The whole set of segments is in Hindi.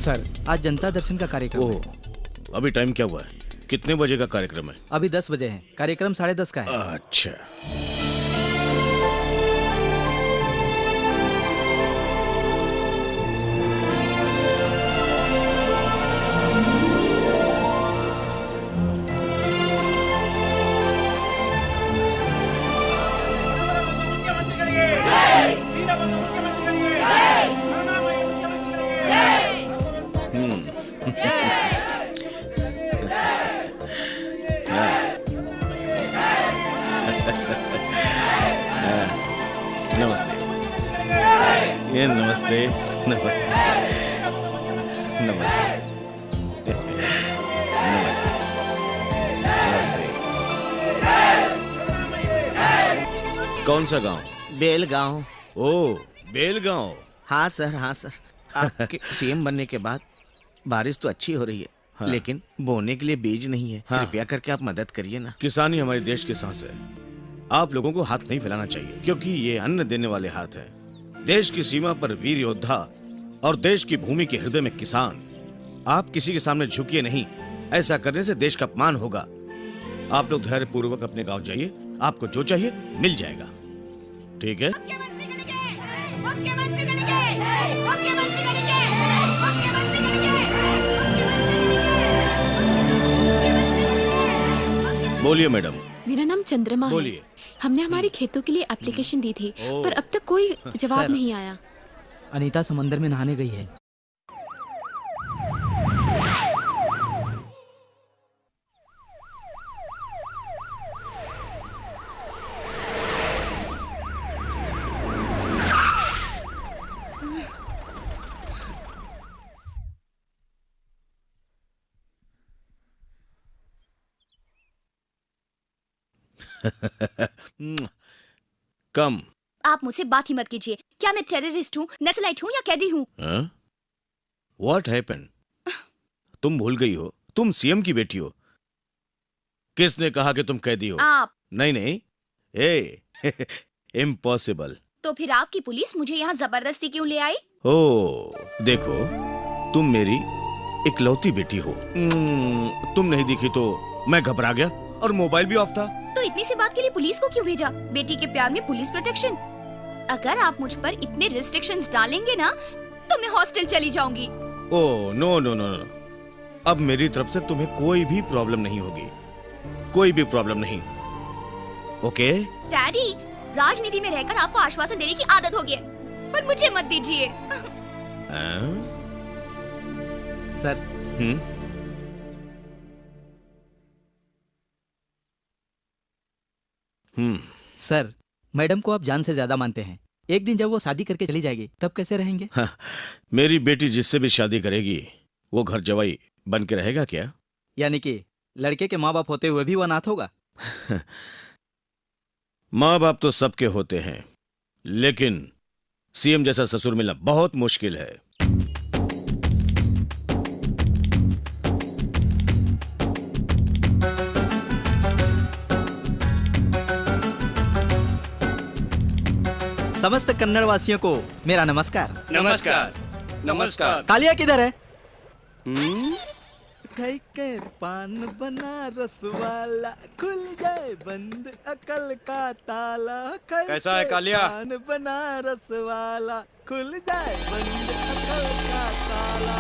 सर आज जनता दर्शन का कार्यक्रम है। ओह, अभी टाइम क्या हुआ है? कितने बजे का कार्यक्रम है? अभी 10 बजे है, कार्यक्रम 10:30 का है। अच्छा। नमस्ते। ये नमस्ते नमस्ते नमस्ते नमस्ते नमस्ते। कौन सा गांव? बेलगांव। ओह, बेलगांव। हाँ सर, हाँ सर। आपके सीएम बनने के बाद बारिश तो अच्छी हो रही है, हाँ। लेकिन बोने के लिए बीज नहीं है। हाँ। कृपया करके आप मदद करिए ना। किसानी हमारे देश की सांस है। आप लोगों को हाथ नहीं फैलाना चाहिए, क्योंकि ये अन्न देने वाले हाथ हैं। देश की सीमा पर वीर योद्धा और देश की भूमि के हृदय में किसान। आप किसी के सामने झुकिए नहीं, ऐसा करने से देश का अपमान होगा। आप लोग धैर्य पूर्वक अपने गांव जाइए, आपको जो चाहिए मिल जाएगा। ठीक है? बोलिए मैडम। मेरा नाम चंद्रमा है। बोलिए। हमने हमारे खेतों के लिए एप्लीकेशन दी थी, ओह। पर अब तक कोई जवाब सर। नहीं आया। अनीता समंदर में नहाने गई है। कम। आप मुझसे बात ही मत कीजिए। क्या मैं टेररिस्ट हूँ, नक्सलाइट हूँ या कैदी हूँ? What happened? तुम भूल गई हो, तुम सीएम की बेटी हो। किसने कहा कि तुम कैदी हो? आप। नहीं नहीं, ए इम्पॉसिबल। तो फिर आपकी पुलिस मुझे यहाँ जबरदस्ती क्यों ले आई? ओ देखो, तुम मेरी इकलौती बेटी हो। तुम नहीं दिखी तो मैं घबरा गया और मोबाइल भी ऑफ था। तो इतनी सी बात के लिए पुलिस को क्यों भेजा? बेटी के प्यार में पुलिस प्रोटेक्शन। अगर आप मुझ पर इतने रिस्ट्रिक्शंस डालेंगे ना, तो मैं हॉस्टल चली जाऊंगी। Oh no no no no, अब मेरी तरफ से तुम्हें कोई भी प्रॉब्लम नहीं होगी, कोई भी प्रॉब्लम नहीं। ओके? डैडी, राजनीति में रहकर आपको आश्वासन देने की आदत हो गई है, पर मुझे मत दीजिए। सर सर, मैडम को आप जान से ज्यादा मानते हैं। एक दिन जब वो शादी करके चली जाएगी तब कैसे रहेंगे? हाँ, मेरी बेटी जिससे भी शादी करेगी वो घर जवाई बन के रहेगा क्या? यानी कि लड़के के माँ बाप होते हुए भी वो अनाथ होगा? माँ बाप तो सबके होते हैं, लेकिन सीएम जैसा ससुर मिलना बहुत मुश्किल है। समस्त कन्नड़ वासियों को मेरा नमस्कार। नमस्कार। नमस्कार। कालिया किधर है? खाई कर पान बनारस वाला, खुल जाए बंद अकल का ताला। कैसा है कालिया? पान बनारस वाला, खुल जाए बंद अकल का ताला।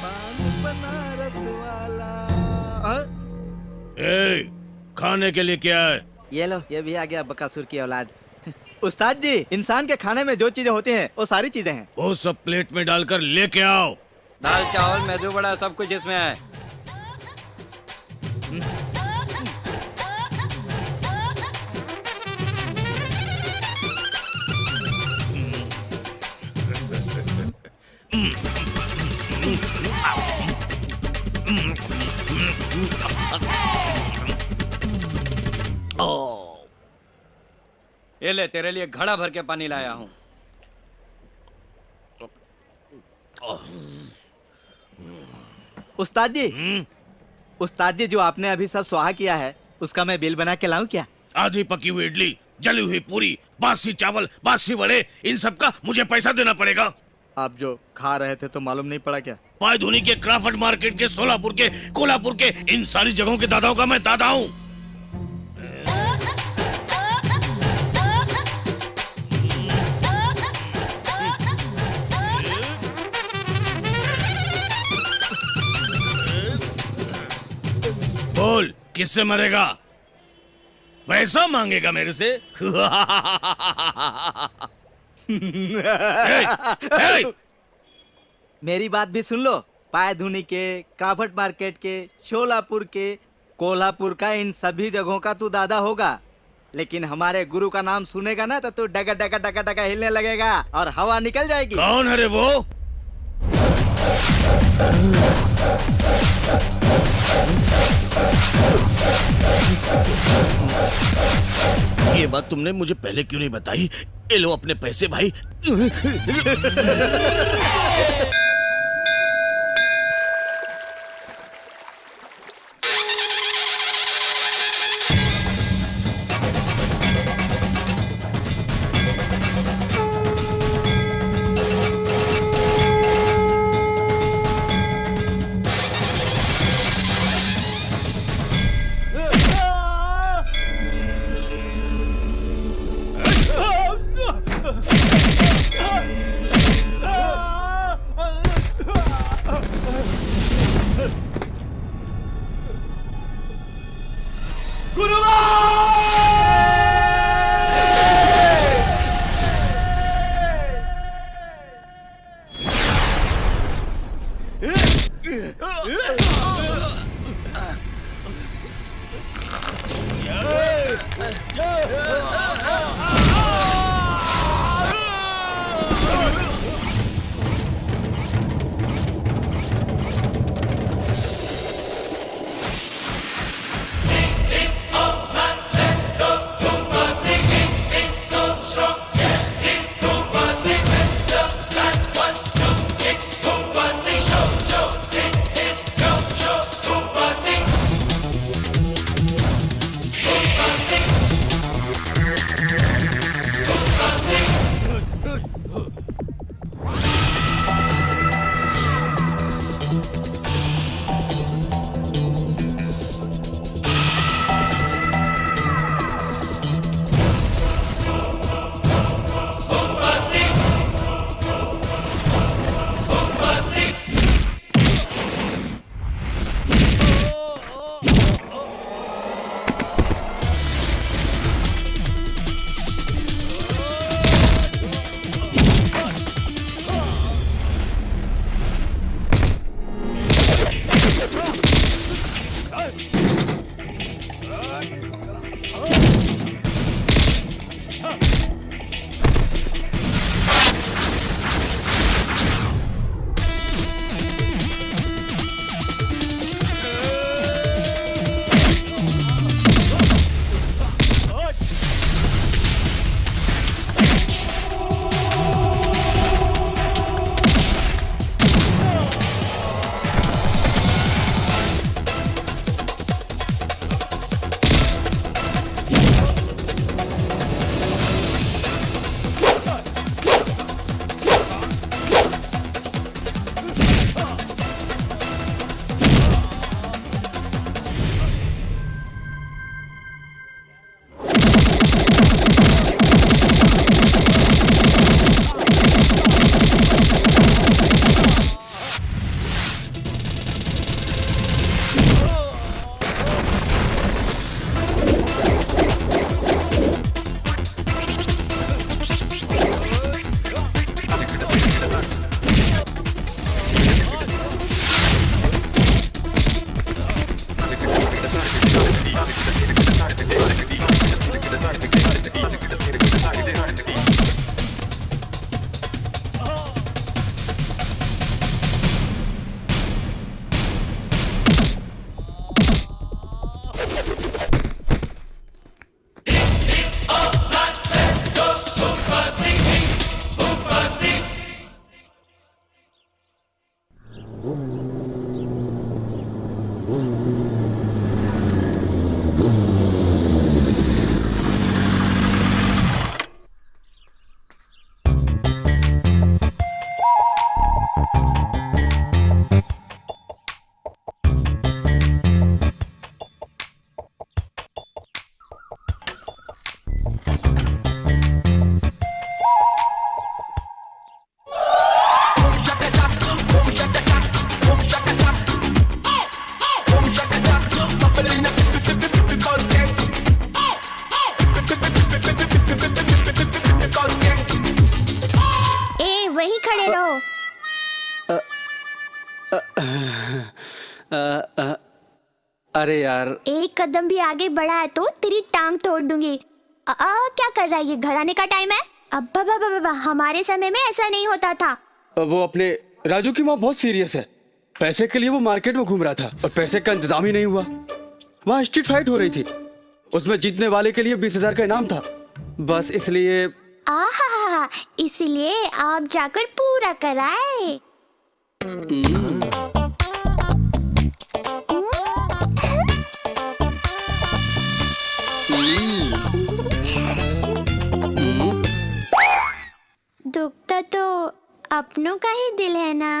पान बनारस वाला। ए, खाने के लिए क्या है? ये लो, ये भी आ गया बकासुर की औलाद। उस्ताद जी, इंसान के खाने में जो चीजें होती हैं वो सारी चीजें हैं। वो सब प्लेट में डालकर लेके आओ। दाल चावल मेदू बड़ा सब कुछ इसमें है। ये ले, तेरे लिए घड़ा भर के पानी लाया हूँ। उस्ताद जी, उस्ताद जी, जो आपने अभी सब स्वाहा किया है उसका मैं बिल बना के लाऊं क्या? आधी पकी हुई इडली, जली हुई पूरी, बासी चावल, बासी वड़े, इन सब का मुझे पैसा देना पड़ेगा। आप जो खा रहे थे तो मालूम नहीं पड़ा क्या? पायधुनी के, क्राफर्ड मार्केट के, सोलापुर के, कोल्हापुर के, इन सारी जगहों के दादाओं का मैं दादा हूँ। बोल, किससे मरेगा? पैसा मांगेगा मेरे से? मेरी बात भी सुन लो। पायधुनी के, क्राफर्ड मार्केट के, शोलापुर के, कोल्हापुर का, इन सभी जगहों का तू दादा होगा, लेकिन हमारे गुरु का नाम सुनेगा ना तो तू डगा डगा डगा डगा हिलने लगेगा और हवा निकल जाएगी। कौन है रे वो? ये बात तुमने मुझे पहले क्यों नहीं बताई? ये लो अपने पैसे भाई। Boom. अरे यार, एक कदम भी आगे बढ़ा है तो तेरी टांग तोड़ दूंगी। क्या कर रहा है ये? घर आने का टाइम है। अब्बा बाबा बाबा, हमारे समय में ऐसा नहीं होता था। वो अपने राजू की माँ बहुत सीरियस है। पैसे के लिए वो मार्केट में घूम रहा था और पैसे का इंतजाम ही नहीं हुआ। वहाँ स्ट्रीट फाइट हो रही थी, उसमें जीतने वाले के लिए 20,000 का इनाम था। बस इसलिए इसलिए आप जाकर पूरा कराए। दुखता तो अपनों का ही दिल है ना।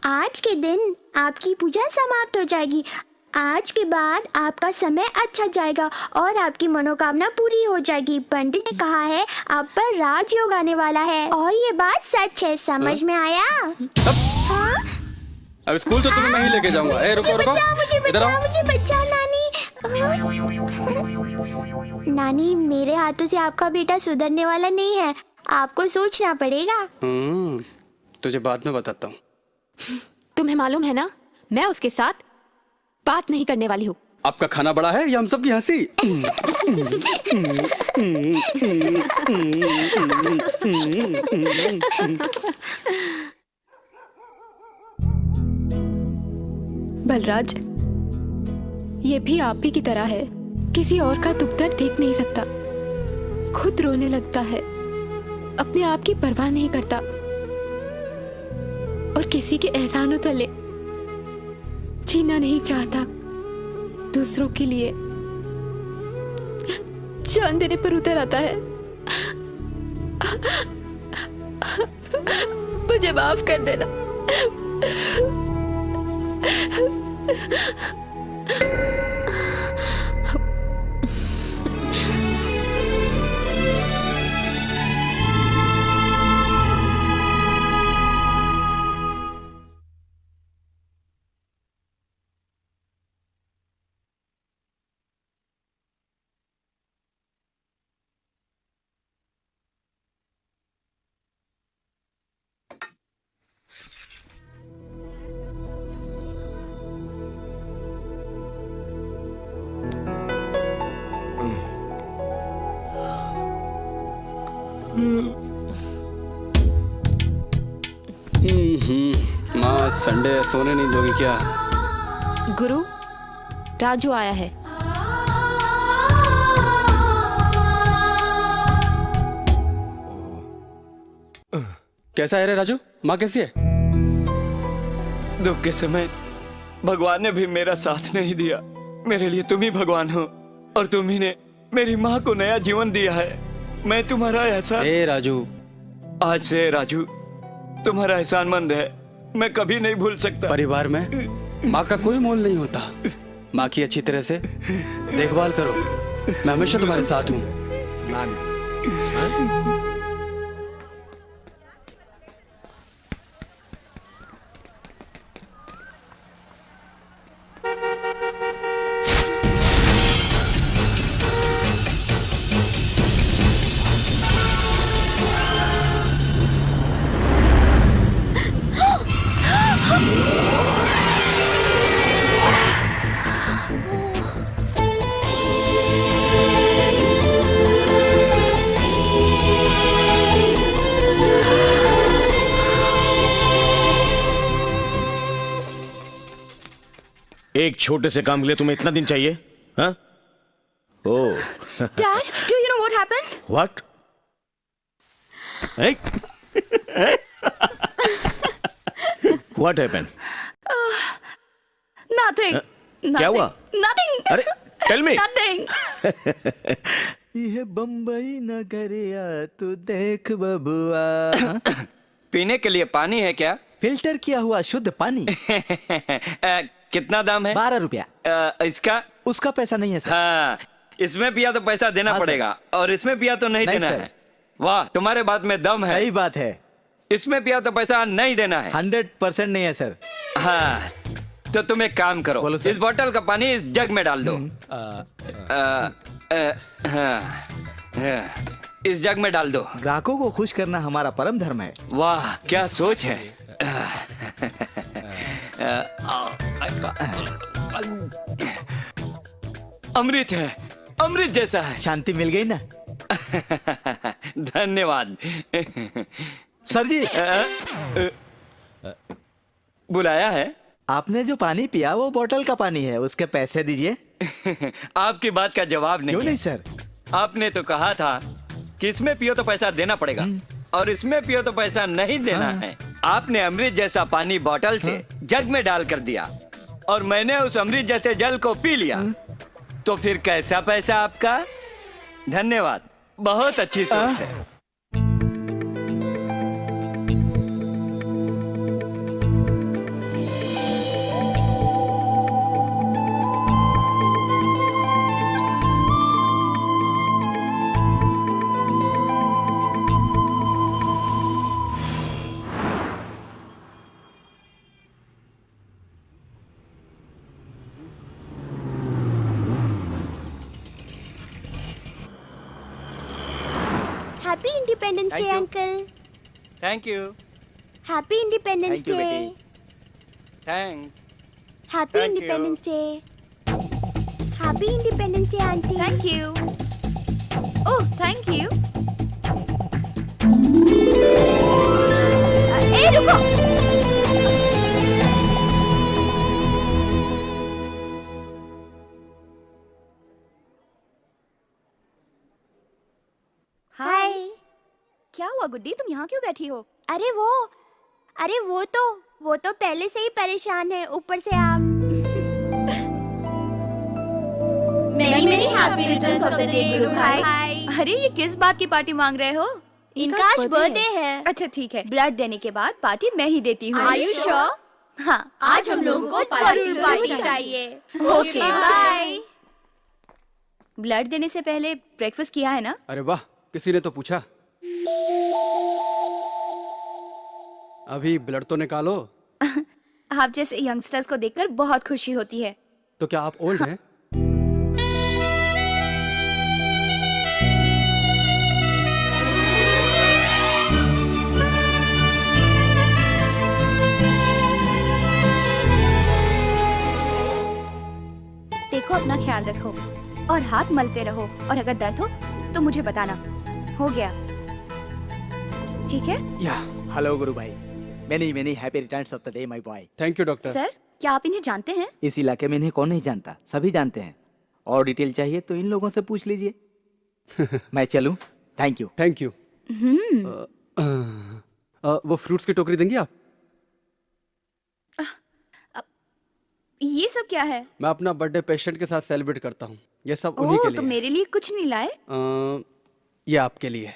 आज के दिन आपकी पूजा समाप्त हो जाएगी। आज के बाद आपका समय अच्छा जाएगा और आपकी मनोकामना पूरी हो जाएगी। पंडित ने कहा है आप पर राजयोग आने वाला है और ये बात सच है। समझ में आया? हाँ? अब स्कूल तो तुम्हें मैं ही लेके जाऊंगा। रुको रुको, इधर आओ। मुझे बचाओ नानी। नानी, मेरे हाथों से आपका बेटा सुधरने वाला नहीं है, आपको सोचना पड़ेगा। तुझे बाद में बताता हूँ। तुम्हें मालूम है ना, मैं उसके साथ बात नहीं करने वाली हूँ। आपका खाना बड़ा है या हम सबकी हंसी? बलराज, ये भी आप ही की तरह है, किसी और का दुख दर्द देख नहीं सकता, खुद रोने लगता है, अपने आप की परवाह नहीं करता और किसी के एहसानों तले जीना नहीं चाहता। दूसरों के लिए जान देने पर उतर आता है। मुझे माफ कर देना। माँ, संडे सोने नहीं दोगी क्या? गुरु, राजू आया है। कैसा है रे राजू? माँ कैसी है? दुख के समय भगवान ने भी मेरा साथ नहीं दिया। मेरे लिए तुम ही भगवान हो और तुम ही ने मेरी माँ को नया जीवन दिया है। मैं तुम्हारा एहसान। राजू, आज से राजू तुम्हारा एहसानमंद है, मैं कभी नहीं भूल सकता। परिवार में माँ का कोई मोल नहीं होता। माँ की अच्छी तरह से देखभाल करो, मैं हमेशा तुम्हारे साथ हूँ। एक छोटे से काम के लिए तुम्हें इतना दिन चाहिए? हाँ? ओह। Dad, do you know what happened? What? What happened? Nothing. क्या हुआ? Nothing. अरे, tell me. Nothing. यह बम्बई नगरिया तू देख बबुआ। पीने के लिए पानी है क्या? फिल्टर किया हुआ शुद्ध पानी। कितना दाम है? 12 रुपया। इसका? उसका पैसा नहीं है सर। हाँ, इसमें पिया तो पैसा देना पड़ेगा और इसमें पिया तो नहीं देना है। वाह, तुम्हारे बात में दम है। सही बात है। इसमें पिया तो पैसा नहीं देना है। 100% नहीं है सर। हाँ, तो तुम एक काम करो, इस बोतल का पानी इस जग में डाल दो। इस जग में डाल दो। ग्राहकों को खुश करना हमारा परम धर्म है। वाह क्या सोच है। अमृत है, अमृत जैसा है। शांति मिल गई ना? धन्यवाद। सर जी, बुलाया है? आपने जो पानी पिया वो बोतल का पानी है, उसके पैसे दीजिए। आपकी बात का जवाब नहीं। क्यों नहीं सर? आपने तो कहा था कि इसमें पियो तो पैसा देना पड़ेगा और इसमें पियो तो पैसा नहीं देना है। आपने अमृत जैसा पानी बोतल से जग में डाल कर दिया और मैंने उस अमृत जैसे जल को पी लिया, तो फिर कैसा पैसा आपका? धन्यवाद, बहुत अच्छी सोच है। Happy independence day uncle. Thank you. Happy independence day. Thanks. Happy Thank you. Independence day. Happy independence day aunty. Thank you. Oh thank you. ए रुको। हाय। क्या हुआ गुड्डी, तुम यहाँ क्यों बैठी हो? अरे वो तो पहले से ही परेशान है, ऊपर से आप। मेरी happy returns of the day गुरु भाई। अरे ये किस बात की पार्टी मांग रहे हो? इनका आज बर्थडे है। अच्छा ठीक है, ब्लड देने के बाद पार्टी मैं ही देती हूँ। Are you sure? हाँ, आज हम लोगों को जरूर पार्टी चाहिए। Okay bye. ब्लड देने से पहले ब्रेकफास्ट किया है ना? अरे वाह, किसी ने तो पूछा। अभी ब्लड तो निकालो। आप जैसे यंगस्टर्स को देखकर बहुत खुशी होती है। तो क्या आप ओल्ड हैं? देखो अपना ख्याल रखो और हाथ मलते रहो, और अगर दर्द हो तो मुझे बताना। हो गया, ठीक है? या हेलो गुरु भाई, many happy returns of the day my boy. Thank you doctor. Sir, क्या आप इन्हें जानते हैं? इस इलाके में इन्हें कौन नहीं जानता, सभी जानते हैं। और डिटेल चाहिए तो इन लोगों से पूछ लीजिए। मैं चलूं? Thank you. Thank you. वो फ्रूट्स की टोकरी देंगी आप? ये सब क्या है? मैं अपना बर्थडे पेशेंट के साथ सेलिब्रेट करता हूँ। ये सब उन्हीं के ओह, लिए तो है। मेरे लिए कुछ नहीं लाए? ये आपके लिए।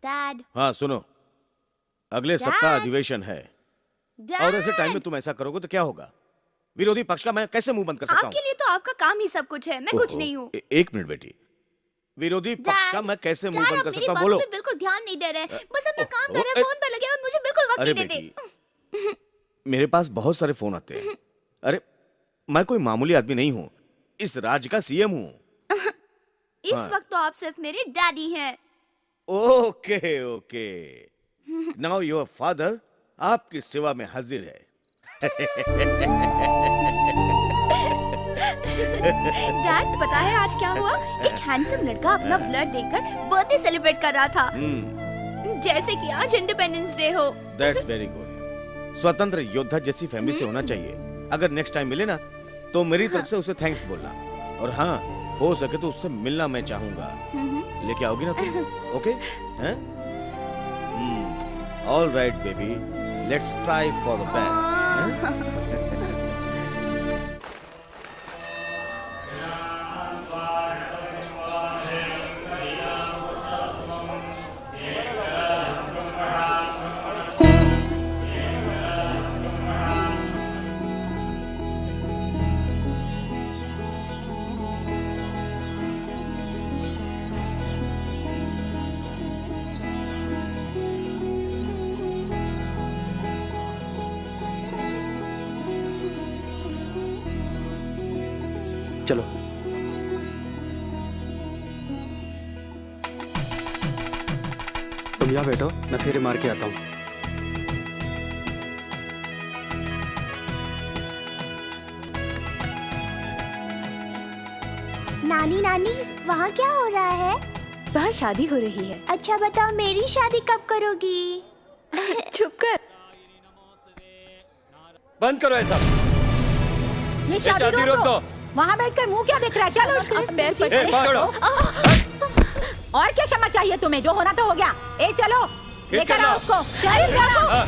डैड, हाँ सुनो, अगले सप्ताह अधिवेशन है और ऐसे टाइम में तुम ऐसा करोगे तो क्या होगा? विरोधी पक्ष का मैं कैसे मुंह बंद कर सकता हूँ? आपके लिए तो आपका काम ही सब कुछ है, मैं कुछ ओहो, नहीं हूँ। एक मिनट बेटी, विरोधी पक्ष का मैं कैसे मुंह बंद कर सकता हूँ? बोलो। बिल्कुल ध्यान नहीं दे रहे, बस अपना काम ओहो, कर रहे, फोन पर लगे और मुझे बिल्कुल वक्त अरे नहीं देते। बेटी, मेरे पास बहुत सारे फोन आते हैं। अरे मैं कोई मामूली आदमी नहीं हूँ, इस राज्य का सीएम हूँ। इस हाँ। वक्त तो आप सिर्फ मेरे डैडी हैं। Okay okay, now your father आपकी सेवा में हाजिर है। डैड, पता है आज क्या हुआ? एक हैंडसम लड़का अपना ब्लड देकर बर्थडे सेलिब्रेट कर रहा था, जैसे कि आज इंडिपेंडेंस डे हो। That's very good. स्वतंत्र योद्धा जैसी फैमिली से होना चाहिए। अगर नेक्स्ट टाइम मिले ना तो मेरी तरफ से उसे थैंक्स बोलना, और हाँ हो सके तो उससे मिलना मैं चाहूंगा। लेके आओगी ना तुम? ओके हैं? All right baby, let's try for the best. चलो। तुम यहाँ बैठो, मैं फेरे मार के आता हूँ। नानी नानी, वहाँ क्या हो रहा है? वहाँ शादी हो रही है। अच्छा बताओ, मेरी शादी कब करोगी? चुप कर। बंद करो ऐसा। ये शादी रोक दो। वहाँ बैठकर मुंह क्या देख रहा है? चलो छोड़ो। और क्या क्षमा चाहिए तुम्हें? जो होना तो हो गया। ए चलो, लेकर आओ उसको।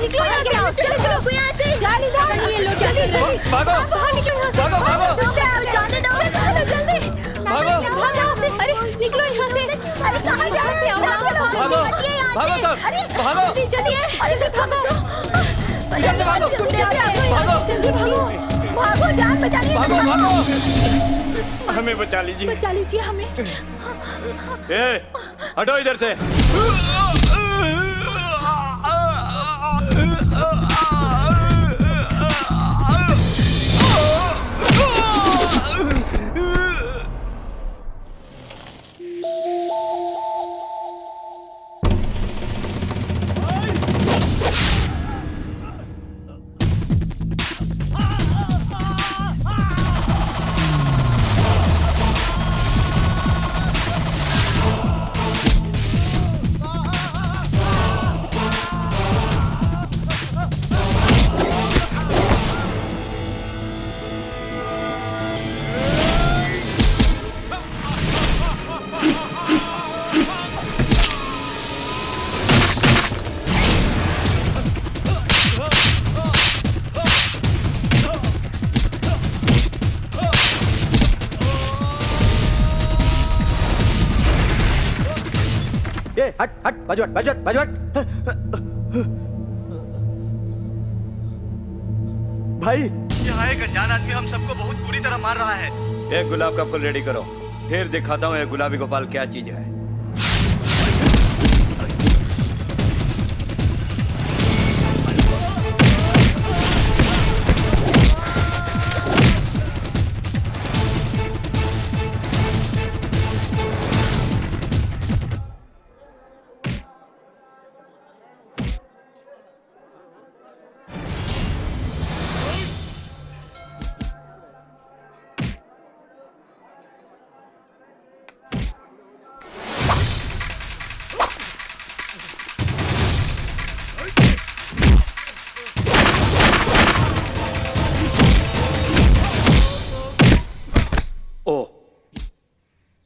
निकलो यहाँ से। चलो यहाँ से। चल इधर। ये लो जल्दी। भागो। बाहर निकलो यहाँ से। भागो। जाने दो। जल्दी। भागो। अरे निकलो यहाँ से। अरे कहाँ जा रहे हो? भागो। भागो सब। भागो। जल्दी भागो। जल्दी भागो। भागो, जान बचानी है। भागो। हमें बचा लीजिए। बचा लीजिए हमें। हटो इधर से। हट बाजू हट। भाई, यहाँ एक अनजान आदमी हम सबको बहुत बुरी तरह मार रहा है। एक गुलाब का फूल रेडी करो, फिर दिखाता हूँ ये गुलाबी गोपाल क्या चीज है।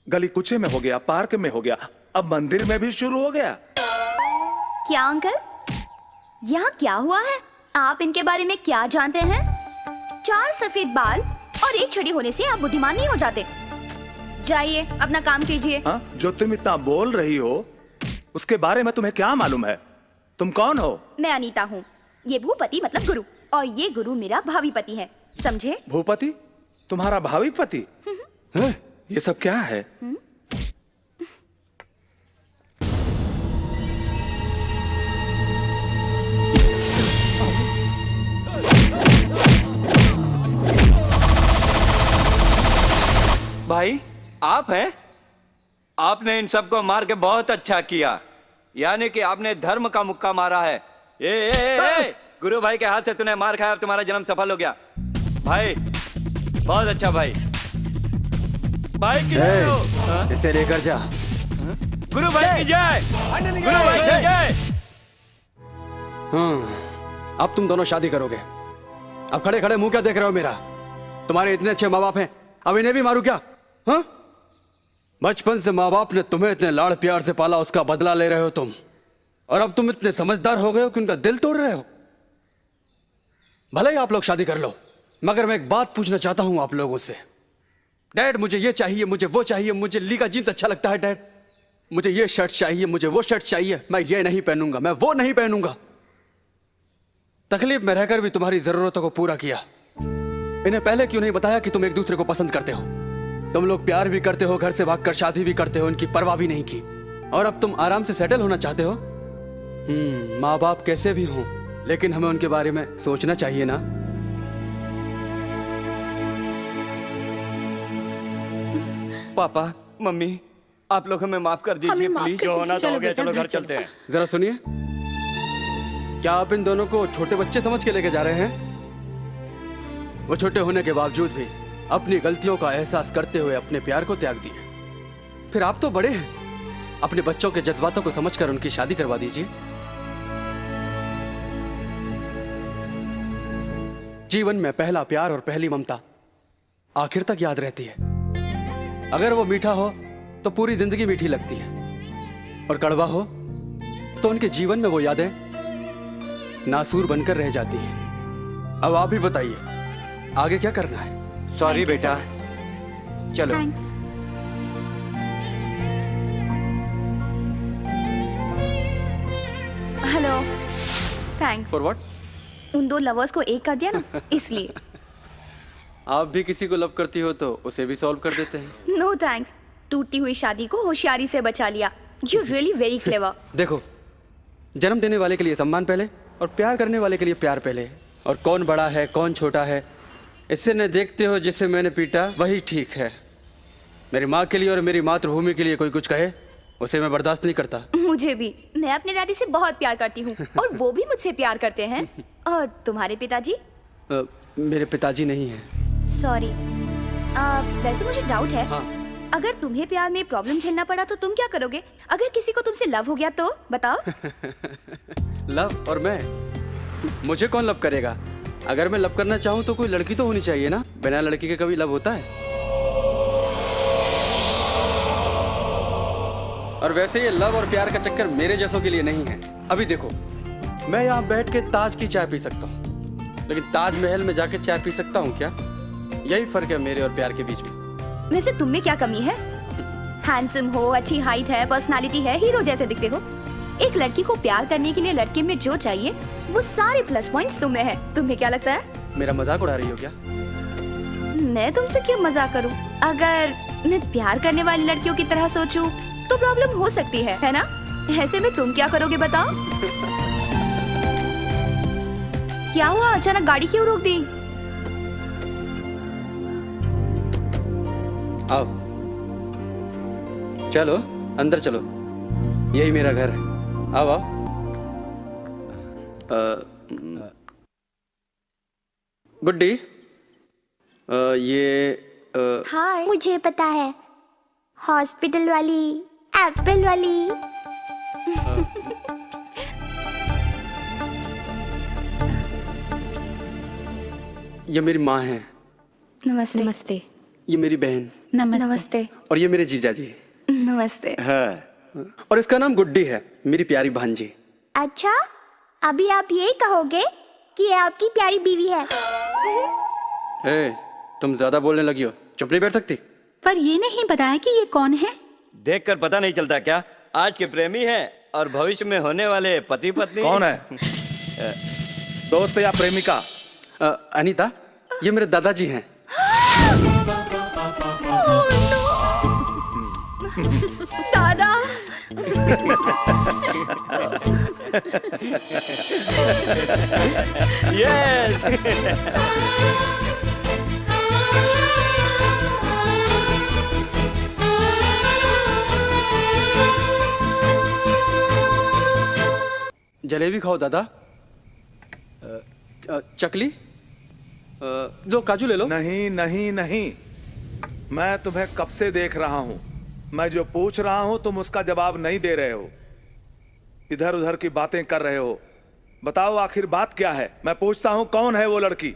गली कुचे में हो गया, पार्क में हो गया, अब मंदिर में भी शुरू हो गया। क्या अंकल, यहाँ क्या हुआ है? आप इनके बारे में क्या जानते हैं? 4 सफेद बाल और 1 छड़ी होने से आप बुद्धिमान नहीं हो जाते। जाइए अपना काम कीजिए। हाँ, जो तुम इतना बोल रही हो उसके बारे में तुम्हें क्या मालूम है? तुम कौन हो? मैं अनीता हूँ। ये भूपति मतलब गुरु, और ये गुरु मेरा भावी पति है, समझे? भूपति? तुम्हारा भावी पति? ये सब क्या है? भाई, आप हैं? आपने इन सबको मार के बहुत अच्छा किया, यानी कि आपने धर्म का मुक्का मारा है। गुरु भाई के हाथ से तूने मार खाया, अब तुम्हारा जन्म सफल हो गया। भाई, बहुत अच्छा भाई। भाई इसे लेकर जा। गुरु भाई की जय। गुरु भाई की जय। अब तुम दोनों शादी करोगे। अब खड़े खड़े मुंह क्या देख रहे हो मेरा? तुम्हारे इतने अच्छे माँ बाप हैं, अब इन्हें भी मारू क्या? हाँ? बचपन से माँ बाप ने तुम्हें इतने लाड़ प्यार से पाला, उसका बदला ले रहे हो तुम। और अब तुम इतने समझदार हो गए हो कि उनका दिल तोड़ रहे हो। भले ही आप लोग शादी कर लो, मगर मैं एक बात पूछना चाहता हूं आप लोगों से। डैड, मुझे ये चाहिए, मुझे वो चाहिए, मुझे ली का जीन्स अच्छा लगता है डैड, मुझे ये शर्ट चाहिए, मुझे वो शर्ट चाहिए, मैं ये नहीं पहनूंगा, मैं वो नहीं पहनूंगा। तकलीफ में रहकर भी तुम्हारी जरूरतों को पूरा किया। इन्हें पहले क्यों नहीं बताया कि तुम एक दूसरे को पसंद करते हो? तुम लोग प्यार भी करते हो, घर से भागकर शादी भी करते हो, इनकी परवाह भी नहीं की। और अब तुम आराम से सेटल होना चाहते हो। माँ बाप कैसे भी हों, लेकिन हमें उनके बारे में सोचना चाहिए ना। पापा, मम्मी, आप लोग हमें माफ कर दीजिए प्लीज। जो होना तो हो गया, चलो घर चलते हैं। जरा सुनिए, क्या आप इन दोनों को छोटे बच्चे समझ के लेके जा रहे हैं? वो छोटे होने के बावजूद भी अपनी गलतियों का एहसास करते हुए अपने प्यार को त्याग दिए। फिर आप तो बड़े हैं, अपने बच्चों के जज्बातों को समझकर उनकी शादी करवा दीजिए। जीवन में पहला प्यार और पहली ममता आखिर तक याद रहती है। अगर वो मीठा हो तो पूरी जिंदगी मीठी लगती है, और कड़वा हो तो उनके जीवन में वो यादें नासूर बनकर रह जाती है। अब आप ही बताइए, आगे क्या करना है? सॉरी बेटा, चलो। Hello, thanks. For what? उन दो लवर्स को एक कर दिया ना, इसलिए। आप भी किसी को लव करती हो तो उसे भी सॉल्व कर देते हैं। नो थैंक्स, टूटी हुई शादी को होशियारी से बचा लिया। You really very clever. देखो, जन्म देने वाले के लिए सम्मान पहले और प्यार करने वाले के लिए प्यार पहले। और कौन बड़ा है कौन छोटा है इससे न देखते हो जिसे मैंने पीटा वही ठीक है। मेरी माँ के लिए और मेरी मातृभूमि के लिए कोई कुछ कहे उसे मैं बर्दाश्त नहीं करता। मुझे भी, मैं अपने डैडी से बहुत प्यार करती हूँ और वो भी मुझसे प्यार करते हैं। और तुम्हारे पिताजी? मेरे पिताजी नहीं हैं। सॉरी, वैसे मुझे डाउट है। हाँ। अगर तुम्हें प्यार में प्रॉब्लम झेलना पड़ा तो तुम क्या करोगे? अगर किसी को तुमसे लव हो गया तो बताओ। लव और मैं? मुझे कौन लव करेगा? अगर मैं लव करना चाहूँ तो कोई लड़की तो होनी चाहिए ना। बिना लड़की के कभी लव होता है? और वैसे ये लव और प्यार का चक्कर मेरे जैसों के लिए नहीं है। अभी देखो, मैं यहाँ बैठ के ताज की चाय पी सकता हूँ, लेकिन ताजमहल में जाके चाय पी सकता हूँ क्या? यही फर्क है मेरे और प्यार के बीच में। वैसे तुम में क्या कमी है? हैंडसम हो, अच्छी हाइट है, पर्सनालिटी है, हीरो जैसे दिखते हो। एक लड़की को प्यार करने के लिए लड़के में जो चाहिए वो सारे प्लस पॉइंट्स तुम्हें है। तुम्हें क्या लगता है? मेरा मजाक उड़ा रही हो क्या? मैं तुमसे क्यों मजाक करूं? अगर मैं प्यार करने वाली लड़कियों की तरह सोचूं तो प्रॉब्लम हो सकती है ना? ऐसे में तुम क्या करोगे बताओ? क्या हुआ, अचानक गाड़ी क्यों रोक दी? आओ, चलो अंदर चलो, यही मेरा घर है। आओ आओ। गुड्डी, ये हाय। मुझे पता है, हॉस्पिटल वाली, एप्पल वाली। ये मेरी माँ है। नमस्ते। नमस्ते। ये मेरी बहन। नमस्ते। और ये मेरे जीजा जी। नमस्ते। हाँ। और इसका नाम गुड्डी है, मेरी प्यारी भांजी। अच्छा, अभी आप यही कहोगे कि ये आपकी प्यारी बीवी है? ए, तुम ज्यादा बोलने लगी हो, चुप नहीं बैठ सकती? पर ये नहीं बताया कि ये कौन है। देखकर पता नहीं चलता क्या? आज के प्रेमी हैं और भविष्य में होने वाले पति पत्नी। कौन है? दोस्त या प्रेमिका? अनीता, ये मेरे दादाजी हैं। दादा। यस। जलेबी खाओ दादा। चकली? लो, काजू ले लो। नहीं नहीं नहीं, मैं तुम्हें कब से देख रहा हूं। मैं जो पूछ रहा हूं तुम उसका जवाब नहीं दे रहे हो, इधर उधर की बातें कर रहे हो। बताओ आखिर बात क्या है? मैं पूछता हूं कौन है वो लड़की,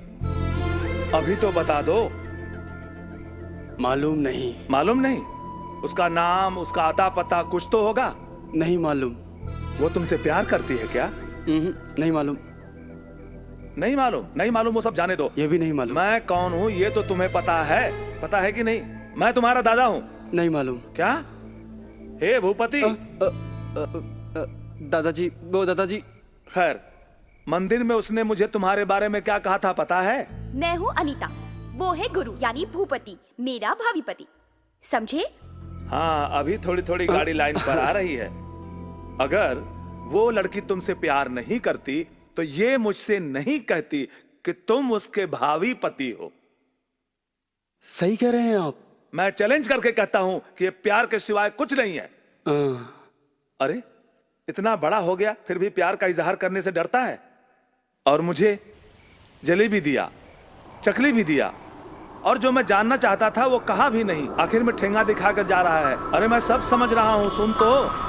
अभी तो बता दो। मालूम नहीं। मालूम नहीं? उसका नाम, उसका अता पता कुछ तो होगा। नहीं मालूम। वो तुमसे प्यार करती है क्या? नहीं मालूम। नहीं मालूम? नहीं मालूम वो सब जाने दो। ये भी नहीं मालूम। मैं कौन हूँ ये तो तुम्हें पता है कि नहीं? मैं तुम्हारा दादा हूँ। नहीं मालूम। क्या? हे भूपति। दादाजी, वो दादाजी। खैर, मंदिर में उसने मुझे तुम्हारे बारे में क्या कहा था पता है? मैं हूँ अनीता, वो है गुरु यानी भूपति, मेरा भावी पति, समझे? हाँ, अभी थोड़ी थोड़ी गाड़ी लाइन पर आ रही है। अगर वो लड़की तुमसे प्यार नहीं करती तो ये मुझसे नहीं कहती कि तुम उसके भावी पति हो। सही कह रहे हैं आप। मैं चैलेंज करके कहता हूं कि ये प्यार के सिवाय कुछ नहीं है। अरे, इतना बड़ा हो गया फिर भी प्यार का इजहार करने से डरता है। और मुझे जलेबी दिया, चकली भी दिया, और जो मैं जानना चाहता था वो कहा भी नहीं। आखिर में ठेंगा दिखाकर जा रहा है। अरे मैं सब समझ रहा हूं, सुन तो।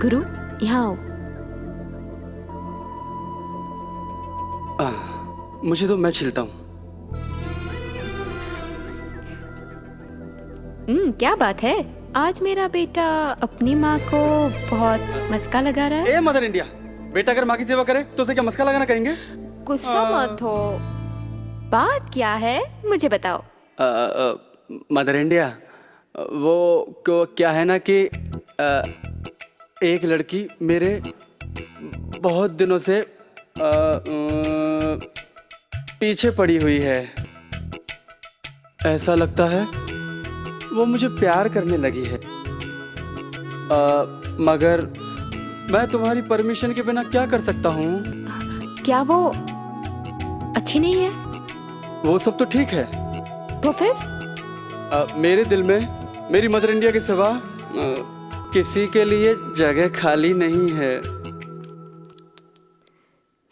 गुरु, यहाँ आओ। मुझे तो मैं छिलता हूँ। क्या बात है, आज मेरा बेटा अपनी माँ को बहुत मस्का लगा रहा है। ए मदर इंडिया, बेटा अगर माँ की सेवा करे तो उसे क्या मस्का लगाना कहेंगे? गुस्सा मत हो, बात क्या है मुझे बताओ। मदर इंडिया, वो क्या है ना कि एक लड़की मेरे बहुत दिनों से पीछे पड़ी हुई है। ऐसा लगता है वो मुझे प्यार करने लगी है। मगर मैं तुम्हारी परमिशन के बिना क्या कर सकता हूँ? क्या वो अच्छी नहीं है? वो सब तो ठीक है। तो फिर? मेरे दिल में मेरी मदर इंडिया के सिवा किसी के लिए जगह खाली नहीं है।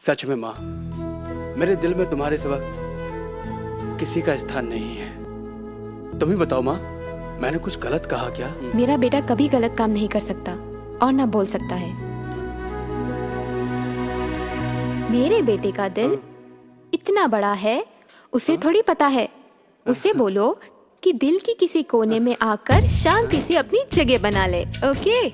सच में माँ, मेरे दिल में तुम्हारे सिवा किसी का स्थान नहीं है। तुम ही बताओ माँ, मैंने कुछ गलत कहा क्या? मेरा बेटा कभी गलत काम नहीं कर सकता और ना बोल सकता है। मेरे बेटे का दिल इतना बड़ा है, उसे थोड़ी पता है। उसे बोलो कि दिल की किसी कोने में आकर शांति से अपनी जगह बना ले। ओके?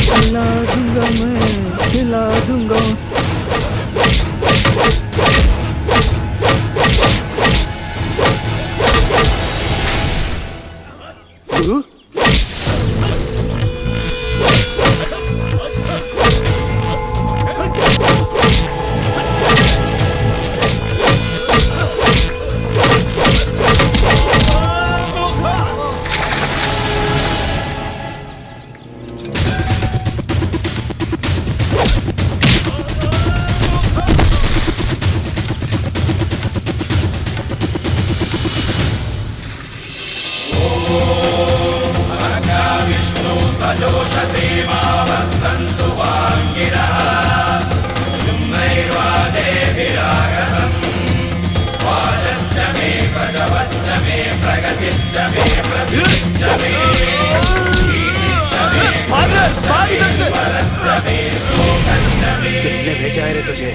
खिला दूंगा मैं, खिला दूंगा। भाग इधर से। बेचा है रे तुझे?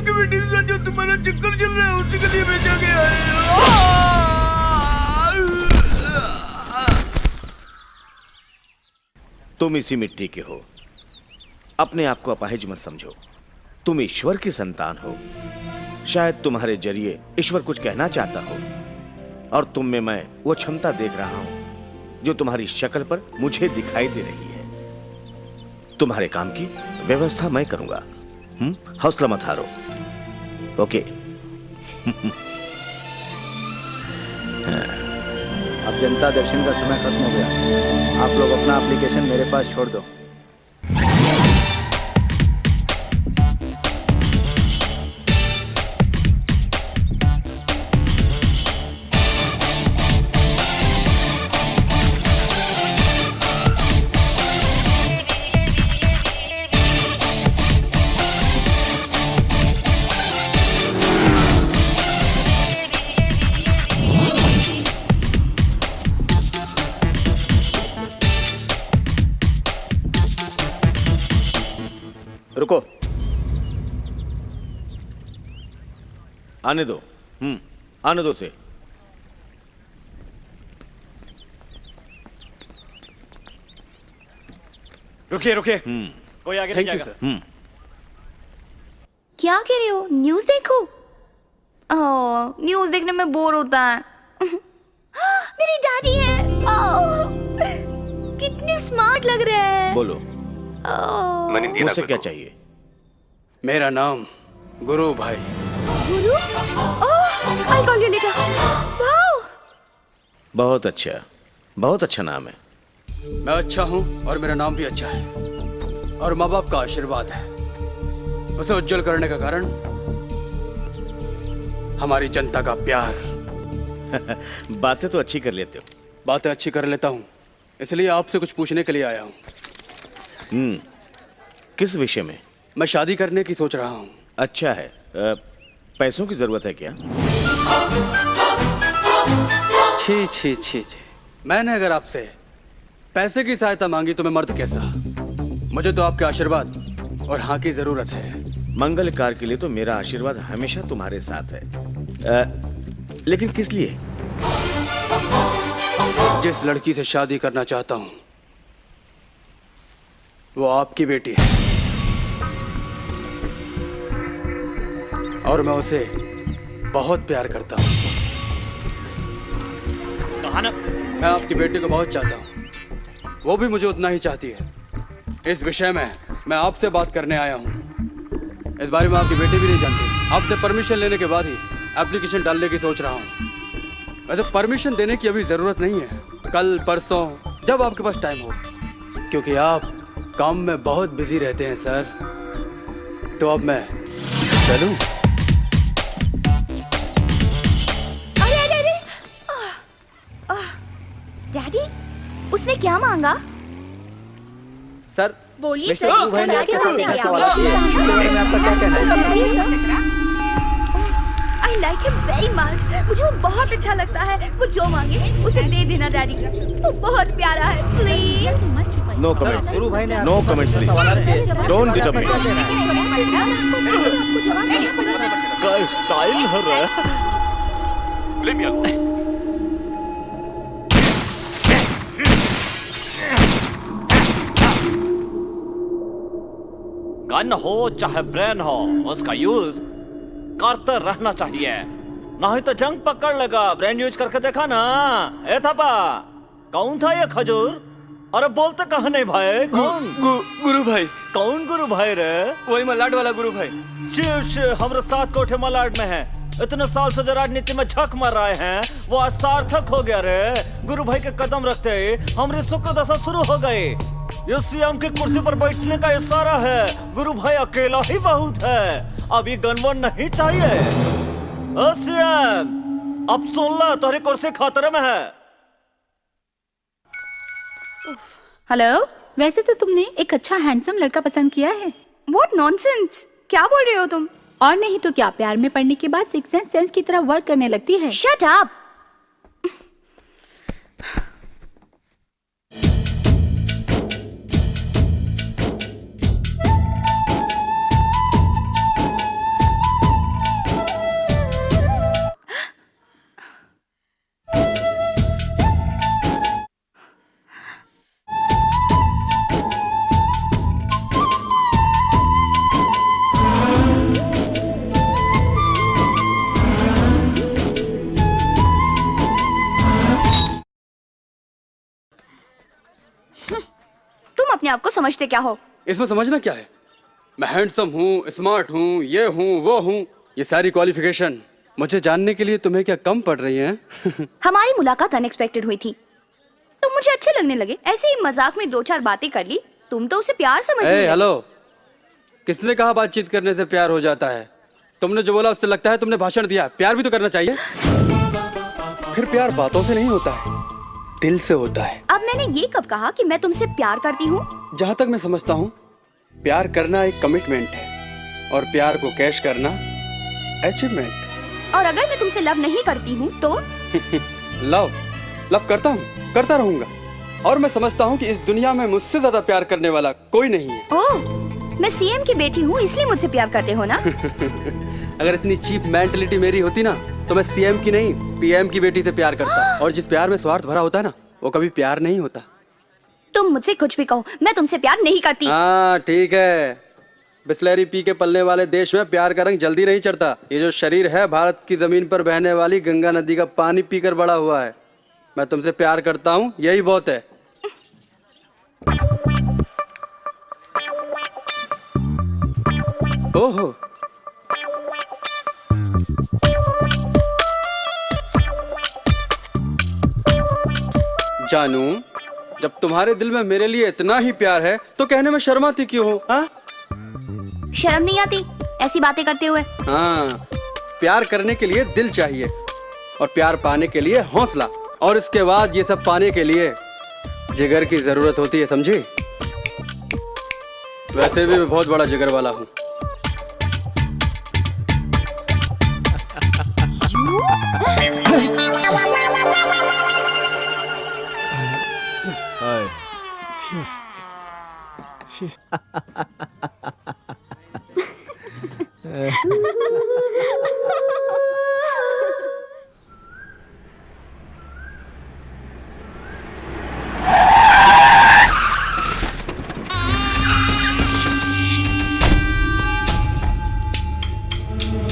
की मीटिंग का जो तुम्हारा चक्कर चल रहा है उसी के लिए बेचा गया है। तुम इसी मिट्टी के हो, अपने आप को अपाहिज मत समझो। तुम ईश्वर की संतान हो। शायद तुम्हारे जरिए ईश्वर कुछ कहना चाहता हो, और तुम में मैं वो क्षमता देख रहा हूं जो तुम्हारी शक्ल पर मुझे दिखाई दे रही है। तुम्हारे काम की व्यवस्था मैं करूंगा। हौसला मत हारो। ओके। अब जनता दर्शन का समय खत्म हो गया। आप लोग अपना एप्लीकेशन मेरे पास छोड़ दो। रुको, आने दो। आने दो से। रुकिए रुकिए, कोई आगे नहीं जाएगा। क्या कह रहे हो? न्यूज़ देखो? न्यूज़ देखने में बोर होता है। मेरी डैडी है। कितने स्मार्ट लग रहे हैं। बोलो, मुझसे क्या चाहिए? मेरा नाम गुरु भाई। गुरु? I'll call you later. Wow. बहुत अच्छा, बहुत अच्छा नाम है। मैं अच्छा हूँ और मेरा नाम भी अच्छा है, और माँ बाप का आशीर्वाद है। उसे उज्जवल करने का कारण हमारी जनता का प्यार। बातें तो अच्छी कर लेते हो। बातें अच्छी कर लेता हूँ, इसलिए आपसे कुछ पूछने के लिए आया हूँ। किस विषय में? मैं शादी करने की सोच रहा हूँ। अच्छा है। पैसों की जरूरत है क्या? छी छी छी छी, मैंने अगर आपसे पैसे की सहायता मांगी तो मैं मर्द कैसा? मुझे तो आपके आशीर्वाद और हाँ की जरूरत है। मंगल कार्य के लिए तो मेरा आशीर्वाद हमेशा तुम्हारे साथ है। लेकिन किस लिए? जिस लड़की से शादी करना चाहता हूँ वो आपकी बेटी है, और मैं उसे बहुत प्यार करता हूँ। मैं आपकी बेटी को बहुत चाहता हूँ, वो भी मुझे उतना ही चाहती है। इस विषय में मैं आपसे बात करने आया हूँ। इस बारे में आपकी बेटी भी नहीं जानती। आपसे परमिशन लेने के बाद ही एप्लीकेशन डालने की सोच रहा हूँ। वैसे परमिशन देने की अभी ज़रूरत नहीं है, कल परसों जब आपके पास टाइम हो, क्योंकि आप काम में बहुत बिजी रहते हैं सर। तो अब मैं चलूं? डैडी, उसने क्या मांगा? सर, बोलिए sir, I like him very much. मुझे वो बहुत अच्छा लगता है। वो जो मांगे उसे दे देना डैडी। वो बहुत प्यारा है। प्लीज। No comments. गुरु भाई ने no comments please. Don't disturb me. का स्टाइल हो रहा है। ले मियां। गन हो चाहे ब्रेन हो, उसका यूज करते रहना चाहिए, नहीं तो जंग पकड़ लेगा। ब्रेन यूज करके देखा ना। ए थापा, कौन था ये खजूर? अरे बोलते कहा नहीं भाई? कौन? गुरु भाई। कौन गुरु भाई रे? वही मलाड वाला गुरु भाई। हमारे साथ कोठे मलाड में है। इतने साल से जो राजनीति में झक मार रहे हैं वो आज सार्थक हो गया रे। गुरु भाई के कदम रखते ही हमारी सुख दशा शुरू हो गई। ये सीएम की कुर्सी पर बैठने का इशारा है। गुरु भाई अकेला ही बहुत है। अब ये गनवन नहीं चाहिए। सीएम, अब सुन ला, तुम्हारी कुर्सी खतरे में है। हेलो, वैसे तो तुमने एक अच्छा हैंडसम लड़का पसंद किया है। What nonsense? क्या बोल रहे हो तुम? और नहीं तो क्या, प्यार में पड़ने के बाद सिक्स सेंस की तरह वर्क करने लगती है। Shut up! अपने आप को समझते क्या हो? इसमें समझना क्या है? मैं हैंडसम हूँ, स्मार्ट हूँ, ये हूँ, वो हूँ, ये सारी क्वालिफिकेशन मुझे जानने के लिए तुम्हें क्या कम पड़ रही हैं? हमारी मुलाकात अनएक्सपेक्टेड हुई थी, तुम मुझे अच्छे लगने लगे। ऐसे ही मजाक में 2-4 बातें कर ली, तुम तो उसे प्यार समझने लगे। हेलो, किसने कहा बातचीत करने से प्यार हो जाता है? तुमने जो बोला उससे लगता है तुमने भाषण दिया। प्यार भी तो करना चाहिए। फिर प्यार बातों से नहीं होता है, दिल से होता है। अब मैंने ये कब कहा कि मैं तुमसे प्यार करती हूँ? जहाँ तक मैं समझता हूँ, प्यार करना एक कमिटमेंट है और प्यार को कैश करना अचीवमेंट। और अगर मैं तुमसे लव नहीं करती हूँ तो? लव करता हूँ, करता रहूंगा। और मैं समझता हूँ कि इस दुनिया में मुझसे ज्यादा प्यार करने वाला कोई नहीं है। ओह, मैं सीएम की बेटी हूँ इसलिए मुझसे प्यार करते हो ना? अगर इतनी चीप मेंटलिटी मेरी होती ना तो मैं सीएम की नहीं पीएम की बेटी से प्यार करता। और जिस प्यार में स्वार्थ भरा होता है ना, वो कभी प्यार नहीं होता। तुम मुझसे कुछ भी कहो, मैं तुमसे प्यार नहीं करती। हाँ ठीक है, बिस्लेरी पी के पलने वाले देश में प्यार का रंग जल्दी नहीं चढ़ता। ये जो शरीर है भारत की जमीन पर बहने वाली गंगा नदी का पानी पीकर बड़ा हुआ है। मैं तुमसे प्यार करता हूँ, यही बहुत है। ओहो, जानू, जब तुम्हारे दिल में मेरे लिए इतना ही प्यार है तो कहने में शर्माती क्यों हो? हाँ, शर्म नहीं आती ऐसी बातें करते हुए? हाँ, प्यार करने के लिए दिल चाहिए और प्यार पाने के लिए हौसला, और इसके बाद ये सब पाने के लिए जिगर की जरूरत होती है, समझी? वैसे भी मैं बहुत बड़ा जिगर वाला हूँ।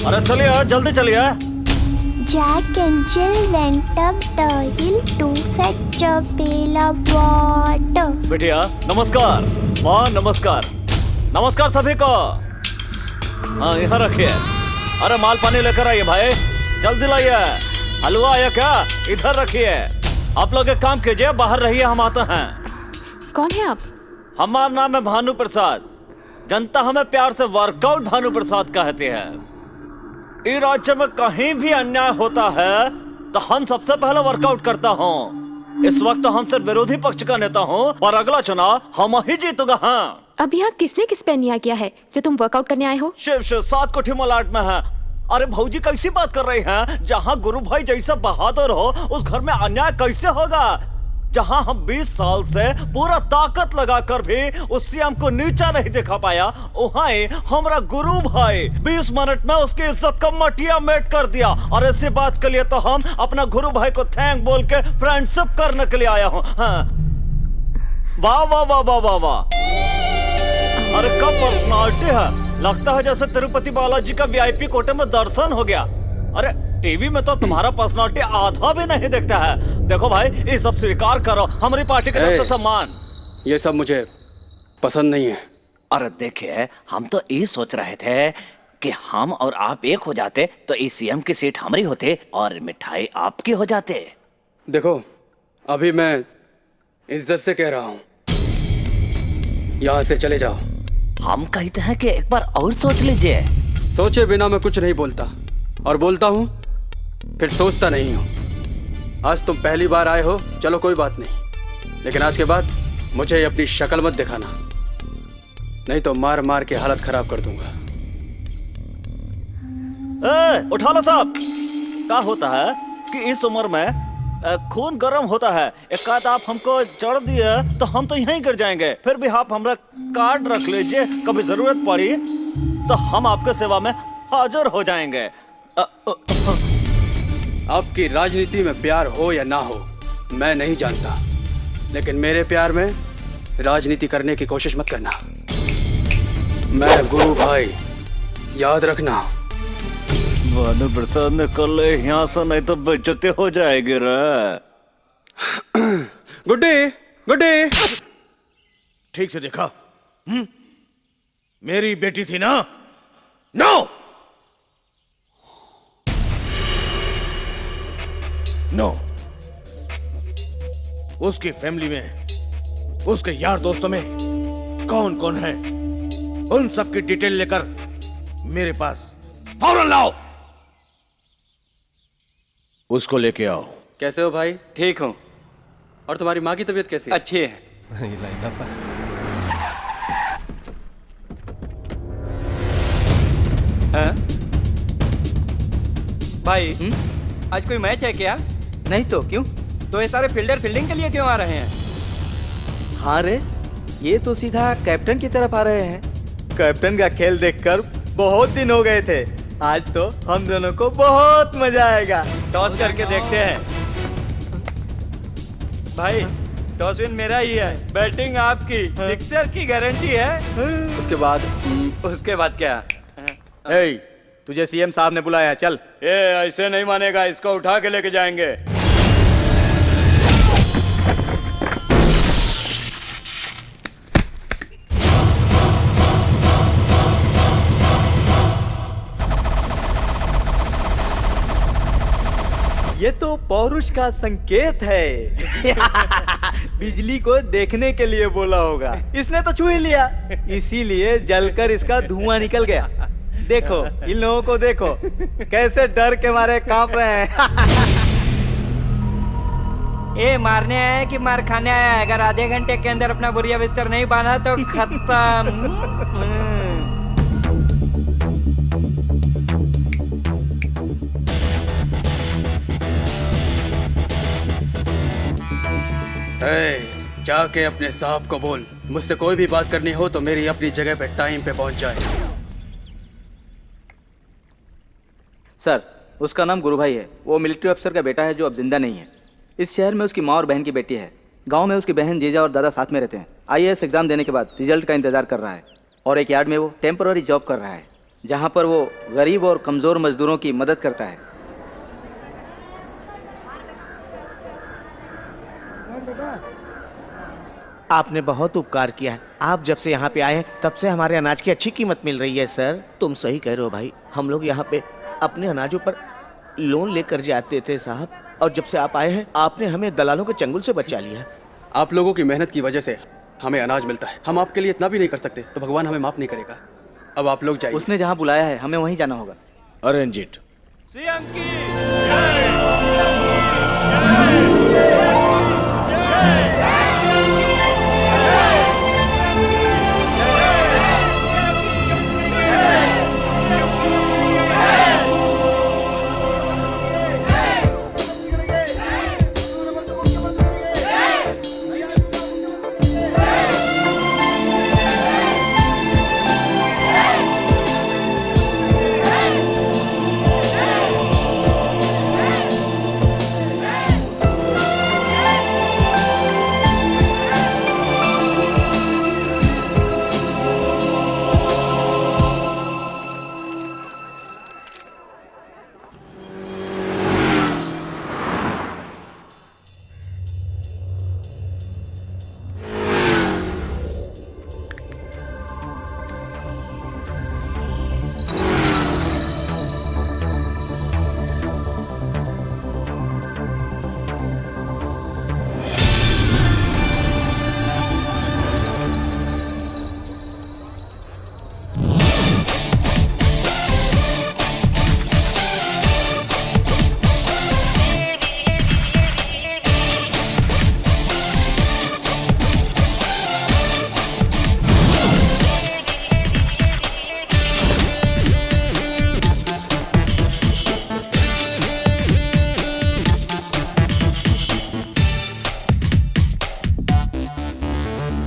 अरे चलिए, जल्दी चलिए। Jack and Jill went up the hill to fetch a pail of water. बेटिया नमस्कार। वाह नमस्कार, नमस्कार सभी को। हाँ यहाँ रखिए। अरे माल पानी लेकर आइए भाई, जल्दी लाइए। हलवा आया क्या? इधर रखिए। आप लोग एक काम कीजिए, बाहर रहिए, हम आते हैं। कौन है आप? हमारा नाम है भानु प्रसाद। जनता हमें प्यार से वर्कआउट भानु प्रसाद कहती है। इस राज्य में कहीं भी अन्याय होता है तो हम सबसे पहले वर्कआउट करता हूँ। इस वक्त तो हम सिर्फ विरोधी पक्ष का नेता हूँ और अगला चुनाव हम ही जीतूंगा। हाँ, अब यहाँ किसने किस पे अन्याय किया है जो तुम वर्कआउट करने आए हो? शिव 7 कोठी मलाट में है। अरे भौजी कैसी बात कर रही हैं? जहाँ गुरु भाई जैसा बहादुर हो उस घर में अन्याय कैसे होगा? जहाँ हम 20 साल से पूरा ताकत लगाकर भी उस सीएम को नीचा नहीं दिखा पाया, वहाँ हमारा गुरु भाई 20 मिनट में उसकी इज्जत का मटिया मेट कर दिया। और ऐसी बात के लिए तो हम अपना गुरु भाई को थैंक बोल के फ्रेंडशिप करने के लिए आया हूँ। हाँ। वाह वाह वाह वाह वाह वाह। अरे कब पर्सनालिटी है, लगता है जैसे तिरुपति बालाजी का वीआईपी कोटे में दर्शन हो गया। अरे टीवी में तो तुम्हारा पर्सनालिटी आधा भी नहीं दिखता है। देखो भाई, ये सब स्वीकार करो, हमारी पार्टी की तरफ से सम्मान। ये सब मुझे पसंद नहीं है। अरे देखिए, हम तो ये सोच रहे थे कि हम और आप एक हो जाते तो इस सीएम की सीट हमारी होते और मिठाई आपकी हो जाते। देखो, अभी मैं इज्जत से कह रहा हूँ, यहाँ से चले जाओ। हम कहते हैं कि एक बार और सोच लीजिए। सोचे बिना मैं कुछ नहीं बोलता, और बोलता हूँ फिर सोचता नहीं हूँ। आज तुम पहली बार आए हो, चलो कोई बात नहीं, लेकिन आज के बाद मुझे अपनी शक्ल मत दिखाना, नहीं तो मार मार के हालत खराब कर दूंगा। उठा लो साहब। क्या होता है कि इस उम्र में खून गर्म होता है। एक आध आप हमको चढ़ दिए तो हम तो यहीं गिर जाएंगे। फिर भी आप हमारा कार्ड रख लीजिए, कभी जरूरत पड़ी तो हम आपके सेवा में हाजिर हो जाएंगे। आपकी राजनीति में प्यार हो या ना हो मैं नहीं जानता, लेकिन मेरे प्यार में राजनीति करने की कोशिश मत करना। मैं गुरु भाई, याद रखना। भानु प्रसाद ने कर ले यहाँ से, नहीं तो बेइज्जती हो जाएगी रे। गुड्डी, गुड्डी, ठीक से देखा? मेरी बेटी थी ना? No no. उसकी फैमिली में, उसके यार दोस्तों में कौन कौन है, उन सब की डिटेल लेकर मेरे पास फौरन लाओ। उसको लेके आओ। कैसे हो भाई? ठीक हूँ। और तुम्हारी माँ की तबीयत कैसी है? अच्छी है। हाँ? भाई आज कोई मैच है क्या? नहीं तो क्यों? तो ये सारे फील्डर फील्डिंग के लिए क्यों आ रहे हैं? हाँ रे, ये तो सीधा कैप्टन की तरफ आ रहे हैं। कैप्टन का खेल देखकर बहुत दिन हो गए थे। आज तो हम दोनों को बहुत मजा आएगा। टॉस करके देखते हैं। भाई टॉस विन मेरा ही है, बैटिंग आपकी, सिक्सर की गारंटी है। उसके बाद क्या? तुझे सीएम साहब ने बुलाया, चल। ये ऐसे नहीं मानेगा, इसको उठा के लेके जाएंगे। ये तो पौरुष का संकेत है। बिजली को देखने के लिए बोला होगा। इसने तो छू ही लिया, इसीलिए जलकर इसका धुआं निकल गया। देखो इन लोगों को देखो, कैसे डर के मारे कांप रहे हैं। ये मारने आया है कि मार खाने आया है? अगर आधे घंटे के अंदर अपना बुरिया बिस्तर नहीं बांधा तो खत्म। जाके अपने साहब को बोल, मुझसे कोई भी बात करनी हो तो मेरी अपनी जगह पे टाइम पे पहुंच जाए। सर, उसका नाम गुरु भाई है। वो मिलिट्री अफसर का बेटा है जो अब जिंदा नहीं है। इस शहर में उसकी माँ और बहन की बेटी है। गांव में उसकी बहन, जीजा और दादा साथ में रहते हैं। IAS एग्जाम देने के बाद रिजल्ट का इंतजार कर रहा है और एक यार्ड में वो टेम्पररी जॉब कर रहा है, जहां पर वो गरीब और कमजोर मजदूरों की मदद करता है। आपने बहुत उपकार किया है। आप जब से यहाँ पे आए हैं तब से हमारे अनाज की अच्छी कीमत मिल रही है सर। तुम सही कह रहे हो भाई, हम लोग यहाँ पे अपने अनाजों पर लोन लेकर जाते थे साहब, और जब से आप आए हैं आपने हमें दलालों के चंगुल से बचा लिया। आप लोगों की मेहनत की वजह से हमें अनाज मिलता है। हम आपके लिए इतना भी नहीं कर सकते तो भगवान हमें माफ नहीं करेगा। अब आप लोग जाइए। उसने जहाँ बुलाया है हमें वहीं जाना होगा। Arrange it. सीएम की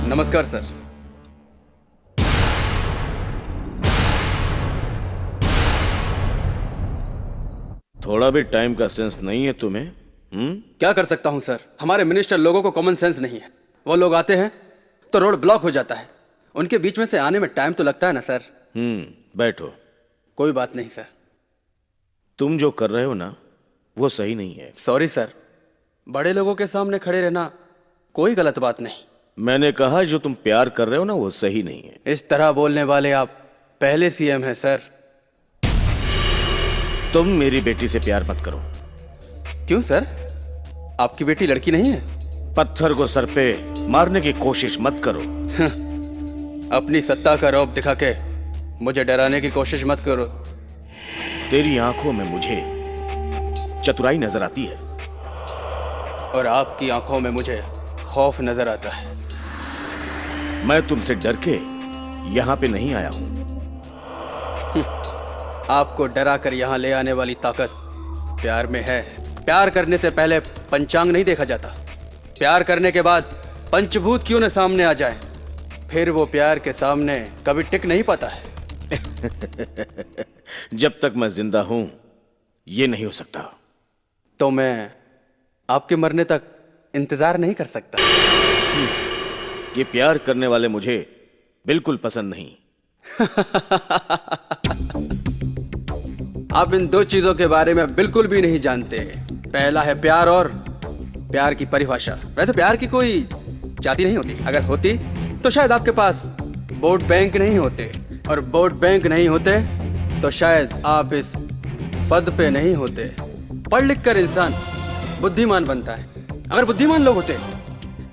नमस्कार सर। थोड़ा भी टाइम का सेंस नहीं है तुम्हें? क्या कर सकता हूं सर, हमारे मिनिस्टर लोगों को कॉमन सेंस नहीं है। वो लोग आते हैं तो रोड ब्लॉक हो जाता है, उनके बीच में से आने में टाइम तो लगता है ना सर। बैठो। कोई बात नहीं सर। तुम जो कर रहे हो ना वो सही नहीं है। सॉरी सर, बड़े लोगों के सामने खड़े रहना कोई गलत बात नहीं, मैंने कहा जो तुम प्यार कर रहे हो ना वो सही नहीं है। इस तरह बोलने वाले आप पहले सीएम हैं सर। तुम मेरी बेटी से प्यार मत करो। क्यों सर, आपकी बेटी लड़की नहीं है? पत्थर को सर पे मारने की कोशिश मत करो। अपनी सत्ता का रौब दिखा के मुझे डराने की कोशिश मत करो। तेरी आंखों में मुझे चतुराई नजर आती है और आपकी आंखों में मुझे खौफ नजर आता है। मैं तुमसे डर के यहाँ पे नहीं आया हूं। आपको डरा कर यहाँ ले आने वाली ताकत प्यार में है। प्यार करने से पहले पंचांग नहीं देखा जाता। प्यार करने के बाद पंचभूत क्यों न सामने आ जाए, फिर वो प्यार के सामने कभी टिक नहीं पाता है। जब तक मैं जिंदा हूं ये नहीं हो सकता। तो मैं आपके मरने तक इंतजार नहीं कर सकता। ये प्यार करने वाले मुझे बिल्कुल पसंद नहीं। आप इन दो चीजों के बारे में बिल्कुल भी नहीं जानते। पहला है प्यार और प्यार की परिभाषा। वैसे प्यार की कोई जाति नहीं होती। अगर होती तो शायद आपके पास वोट बैंक नहीं होते, और वोट बैंक नहीं होते तो शायद आप इस पद पे नहीं होते। पढ़ लिख कर इंसान बुद्धिमान बनता है। अगर बुद्धिमान लोग होते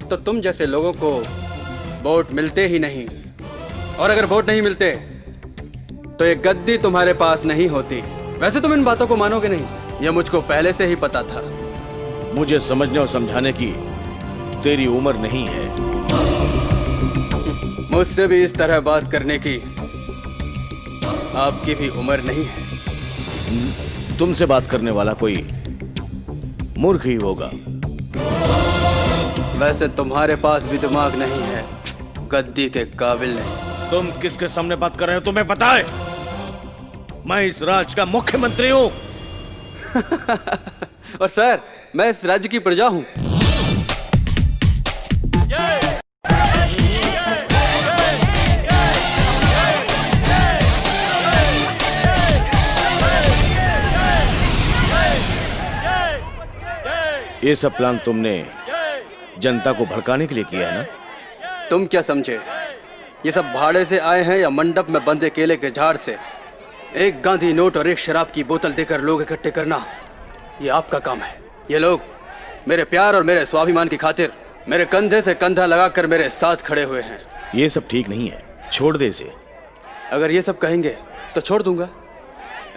तो तुम जैसे लोगों को वोट मिलते ही नहीं, और अगर वोट नहीं मिलते तो ये गद्दी तुम्हारे पास नहीं होती। वैसे तुम इन बातों को मानोगे नहीं, यह मुझको पहले से ही पता था। मुझे समझने और समझाने की तेरी उम्र नहीं है। मुझसे भी इस तरह बात करने की आपकी भी उम्र नहीं है। तुमसे बात करने वाला कोई मूर्ख ही होगा। वैसे तुम्हारे पास भी दिमाग नहीं है, गद्दी के काबिल नहीं। तुम किसके सामने बात कर रहे हो तुम्हें पता है? मैं इस राज्य का मुख्यमंत्री हूं। और सर, मैं इस राज्य की प्रजा हूं। ये सब प्लान तुमने जनता को भड़काने के लिए किया है ना? तुम क्या समझे, ये सब भाड़े से आए हैं या मंडप में बंधे केले के झाड़ से? एक गांधी नोट और एक शराब की बोतल देकर लोग इकट्ठे करना, ये आपका काम है। ये लोग मेरे प्यार और मेरे स्वाभिमान की खातिर मेरे कंधे से कंधा लगाकर मेरे साथ खड़े हुए हैं। ये सब ठीक नहीं है, छोड़ दे इसे। अगर ये सब कहेंगे तो छोड़ दूंगा।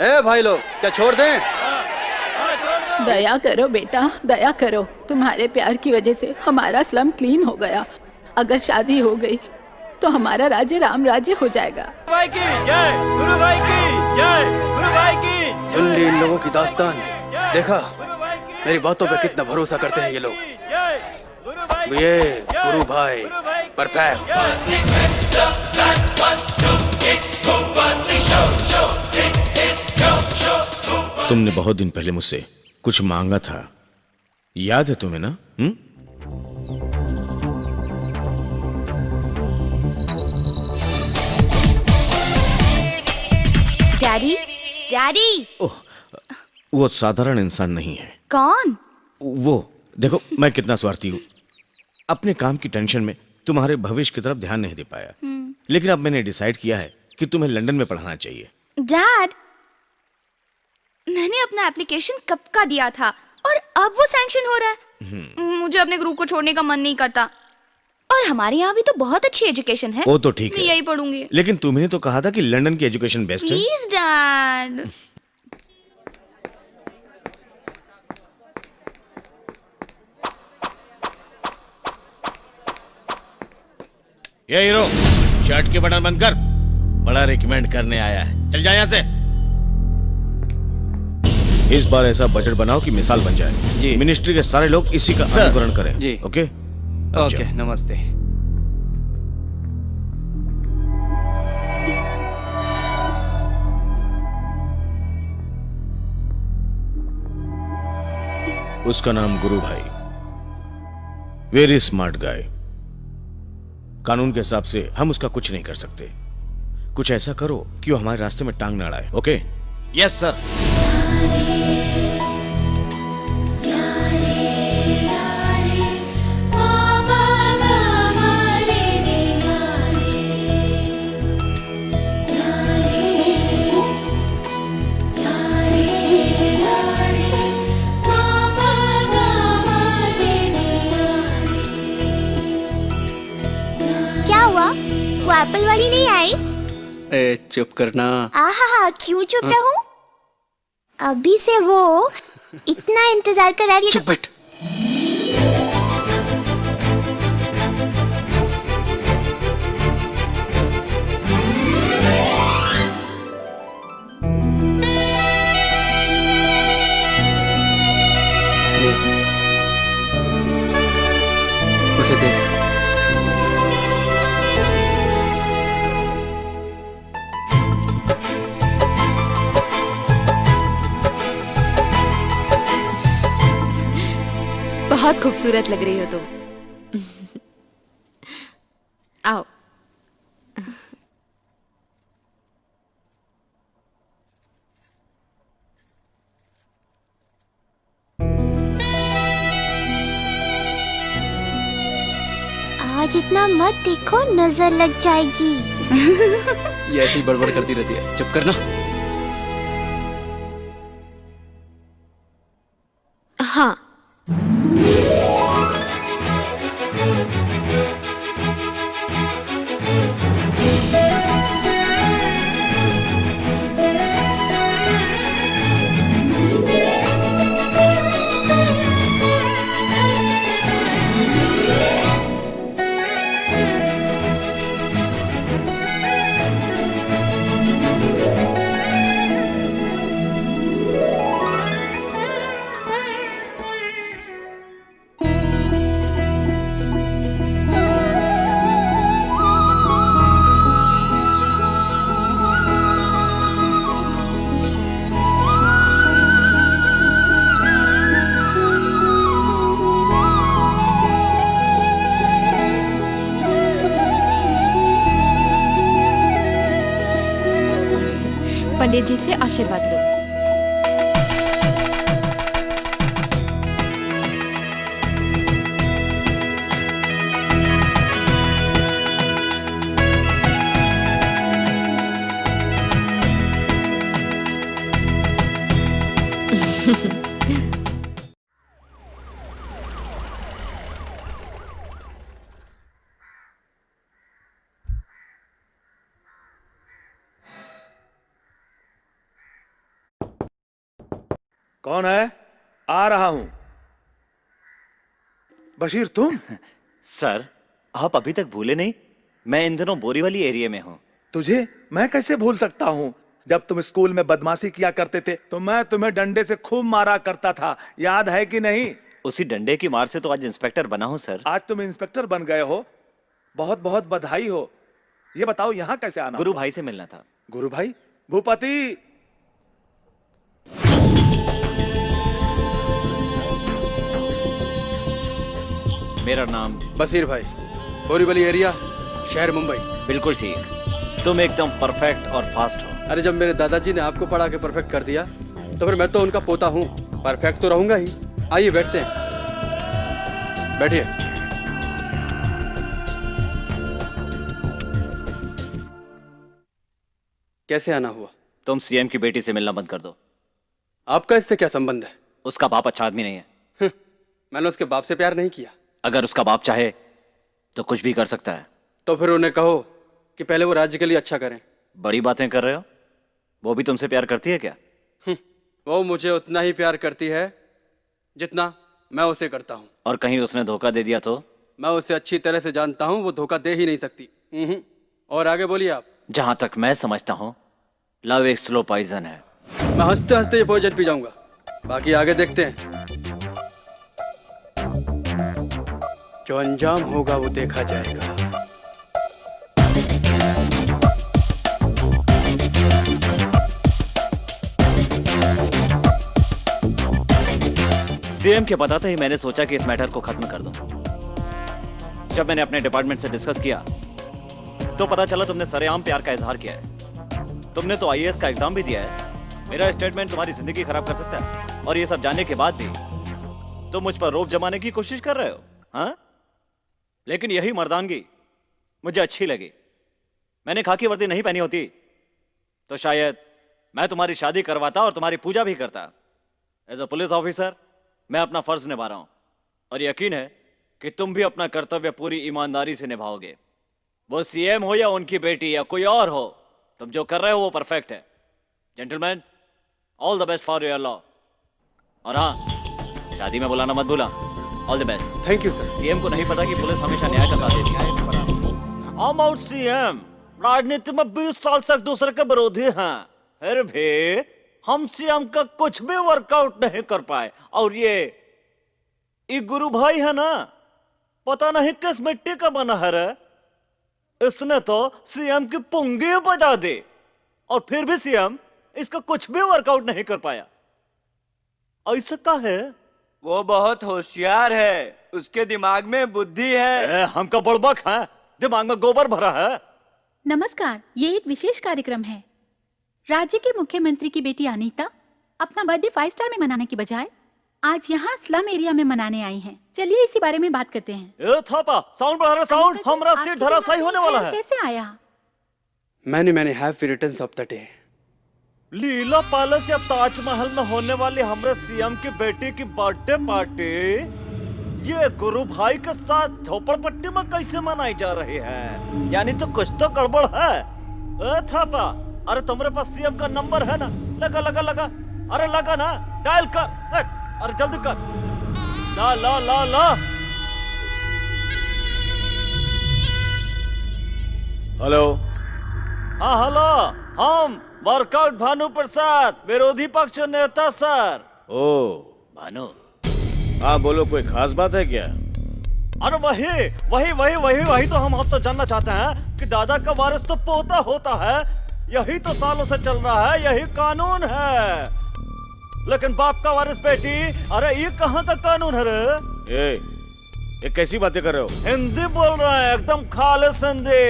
ए भाई लोग, क्या छोड़ दें? दया करो बेटा, दया करो। तुम्हारे प्यार की वजह से हमारा स्लम क्लीन हो गया। अगर शादी हो गई तो हमारा राज्य राम राज्य हो जाएगा। भाई की जय, गुरु भाई की जय, गुरु भाई की। सुन ली इन लोगों की दास्तान। देखा मेरी बातों पे कितना भरोसा करते हैं ये लोग। ये गुरु भाई परफेक्ट। तुमने बहुत दिन पहले मुझसे कुछ मांगा था, याद है तुम्हें ना? Daddy, daddy. वो साधारण इंसान नहीं है। कौन? वो देखो मैं कितना स्वार्थी हूँ। अपने काम की टेंशन में तुम्हारे भविष्य की तरफ ध्यान नहीं दे पाया, लेकिन अब मैंने डिसाइड किया है कि तुम्हें लंदन में पढ़ाना चाहिए। डैड, मैंने अपना एप्लीकेशन कब का दिया था और अब वो सैंक्शन हो रहा है। मुझे अपने ग्रुप को छोड़ने का मन नहीं करता, और हमारे यहाँ भी तो बहुत अच्छी एजुकेशन है। वो तो ठीक है, मैं यही पढ़ूंगी। लेकिन तुमने तो कहा था कि लंदन की एजुकेशन बेस्ट है। Please dad. ये हीरो, शर्ट के बटन बंद कर। बड़ा रिकमेंड करने आया है, चल जा यहाँ से। इस बार ऐसा बजट बनाओ कि मिसाल बन जाए जी। मिनिस्ट्री के सारे लोग इसी का अनुकरण करें जी। ओके ओके, नमस्ते। उसका नाम गुरु भाई, वेरी स्मार्ट गाय। कानून के हिसाब से हम उसका कुछ नहीं कर सकते। कुछ ऐसा करो कि वो हमारे रास्ते में टांग ना अड़ाए। ओके? Yes sir. एप्पल वाली नहीं आई? ए चुप करना। आहा, क्यों चुप रहूं? अभी से वो इतना इंतजार करा रही है। चुप बैठ। उसे देख। बहुत खूबसूरत लग रही हो तुम। आओ। आज इतना मत देखो, नजर लग जाएगी। ये ऐसी बड़बड़ करती रहती है, चुप करना। हाँ। पंडित जी से आशीर्वाद लो। कौन है? आ रहा हूं। बशीर तुम? सर, आप अभी तक भूले नहीं? मैं इन दिनों बोरीवली एरिया में हूँ। तुझे मैं कैसे भूल सकता हूँ? जब तुम स्कूल में बदमाशी किया करते थे तो मैं तुम्हें डंडे से खूब मारा करता था, याद है कि नहीं? उसी डंडे की मार से तो आज इंस्पेक्टर बना हूँ सर। आज तुम इंस्पेक्टर बन गए हो, बहुत बहुत बधाई हो। ये बताओ यहाँ कैसे आना? गुरु भाई से मिलना था। गुरु भाई? भूपति! मेरा नाम बशीर भाई, बोरीवली एरिया, शहर मुंबई। बिल्कुल ठीक, तुम एकदम परफेक्ट और फास्ट हो। अरे जब मेरे दादाजी ने आपको पढ़ा के परफेक्ट कर दिया तो फिर मैं तो उनका पोता हूँ, परफेक्ट तो रहूंगा ही। आइए बैठते हैं। बैठिए। कैसे आना हुआ? तुम सीएम की बेटी से मिलना बंद कर दो। आपका इससे क्या संबंध है? उसका बाप अच्छा आदमी नहीं है। मैंने उसके बाप से प्यार नहीं किया। अगर उसका बाप चाहे तो कुछ भी कर सकता है। तो फिर उन्हें कहो कि पहले वो राज्य के लिए अच्छा करें। बड़ी बातें कर रहे हो। वो भी तुमसे प्यार करती है क्या? वो मुझे उतना ही प्यार करती है जितना मैं उसे करता हूँ। और कहीं उसने धोखा दे दिया तो? मैं उसे अच्छी तरह से जानता हूँ, वो धोखा दे ही नहीं सकती। और आगे बोलिए आप। जहां तक मैं समझता हूँ लव एक स्लो पॉइजन है। मैं हंसते हंसते ये पॉइजन पी जाऊंगा, बाकी आगे देखते हैं। जो अंजाम होगा वो देखा जाएगा। सीएम के बताते ही मैंने सोचा कि इस मैटर को खत्म कर दूं। जब मैंने अपने डिपार्टमेंट से डिस्कस किया तो पता चला तुमने सरेआम प्यार का इजहार किया है। तुमने तो आईएएस का एग्जाम भी दिया है। मेरा स्टेटमेंट तुम्हारी जिंदगी खराब कर सकता है, और ये सब जानने के बाद भी तुम मुझ पर रोब जमाने की कोशिश कर रहे हो। हाँ, लेकिन यही मर्दानगी मुझे अच्छी लगी। मैंने खाकी वर्दी नहीं पहनी होती तो शायद मैं तुम्हारी शादी करवाता और तुम्हारी पूजा भी करता। एज अ पुलिस ऑफिसर मैं अपना फर्ज निभा रहा हूं, और यकीन है कि तुम भी अपना कर्तव्य पूरी ईमानदारी से निभाओगे। वो सीएम हो या उनकी बेटी या कोई और हो, तुम जो कर रहे हो वो परफेक्ट है। Gentleman, all the best for your law. और हाँ, शादी में बुलाना मत भूला। All the best. Thank you sir. CM को नहीं पता कि पुलिस हमेशा न्याय का साथ देती है। हम आउट सीएम राजनीति में 20 साल से एक दूसरे के विरोधी हैं, फिर भी हम सीएम का कुछ भी वर्कआउट नहीं कर पाए। और ये गुरु भाई है ना, पता नहीं किस मिट्टी का बना है रे। इसने तो सीएम की पुंगी बजा दी और फिर भी सीएम इसका कुछ भी वर्कआउट नहीं कर पाया। ऐसा का है? वो बहुत होशियार है, उसके दिमाग में बुद्धि है। हमका बड़बक है, दिमाग में गोबर भरा है। नमस्कार, ये एक विशेष कार्यक्रम है। राज्य के मुख्यमंत्री की बेटी अनीता अपना बर्थडे 5 स्टार में मनाने की बजाय आज यहाँ स्लम एरिया में मनाने आई हैं। चलिए इसी बारे में बात करते हैं। ए थापा, साउंड बढ़ा रहा, साउंड। हमारा सीट धराशायी होने वाला है। कैसे आया? मैंने happy returns of the day. Leela palace या ताजमहल में होने वाली हमारे सीएम की बेटी की बर्थडे पार्टी ये गुरु भाई के साथ झोपड़पट्टी में कैसे मनाई जा रही है? यानी तो कुछ तो गड़बड़ है। ए थापा, अरे तुम्हारे पास सीएम का नंबर है ना? लगा लगा लगा, अरे लगा ना, डायल कर। अरे जल्दी कर। ला ला ला ला। हेलो। हाँ हेलो, हम वर्कआउट भानु प्रसाद, विरोधी पक्ष नेता सर। ओ भानु। हाँ बोलो, कोई खास बात है क्या? अरे वही तो हम आपसे जानना चाहते हैं कि दादा का वारिस तो पोता होता है, यही तो सालों से चल रहा है, यही कानून है। लेकिन बाप का वारिस बेटी, अरे ये कहाँ का कानून है रे? ये कैसी बातें कर रहे हो? हिंदी बोल रहे हैं, एकदम खालिस हिंदी।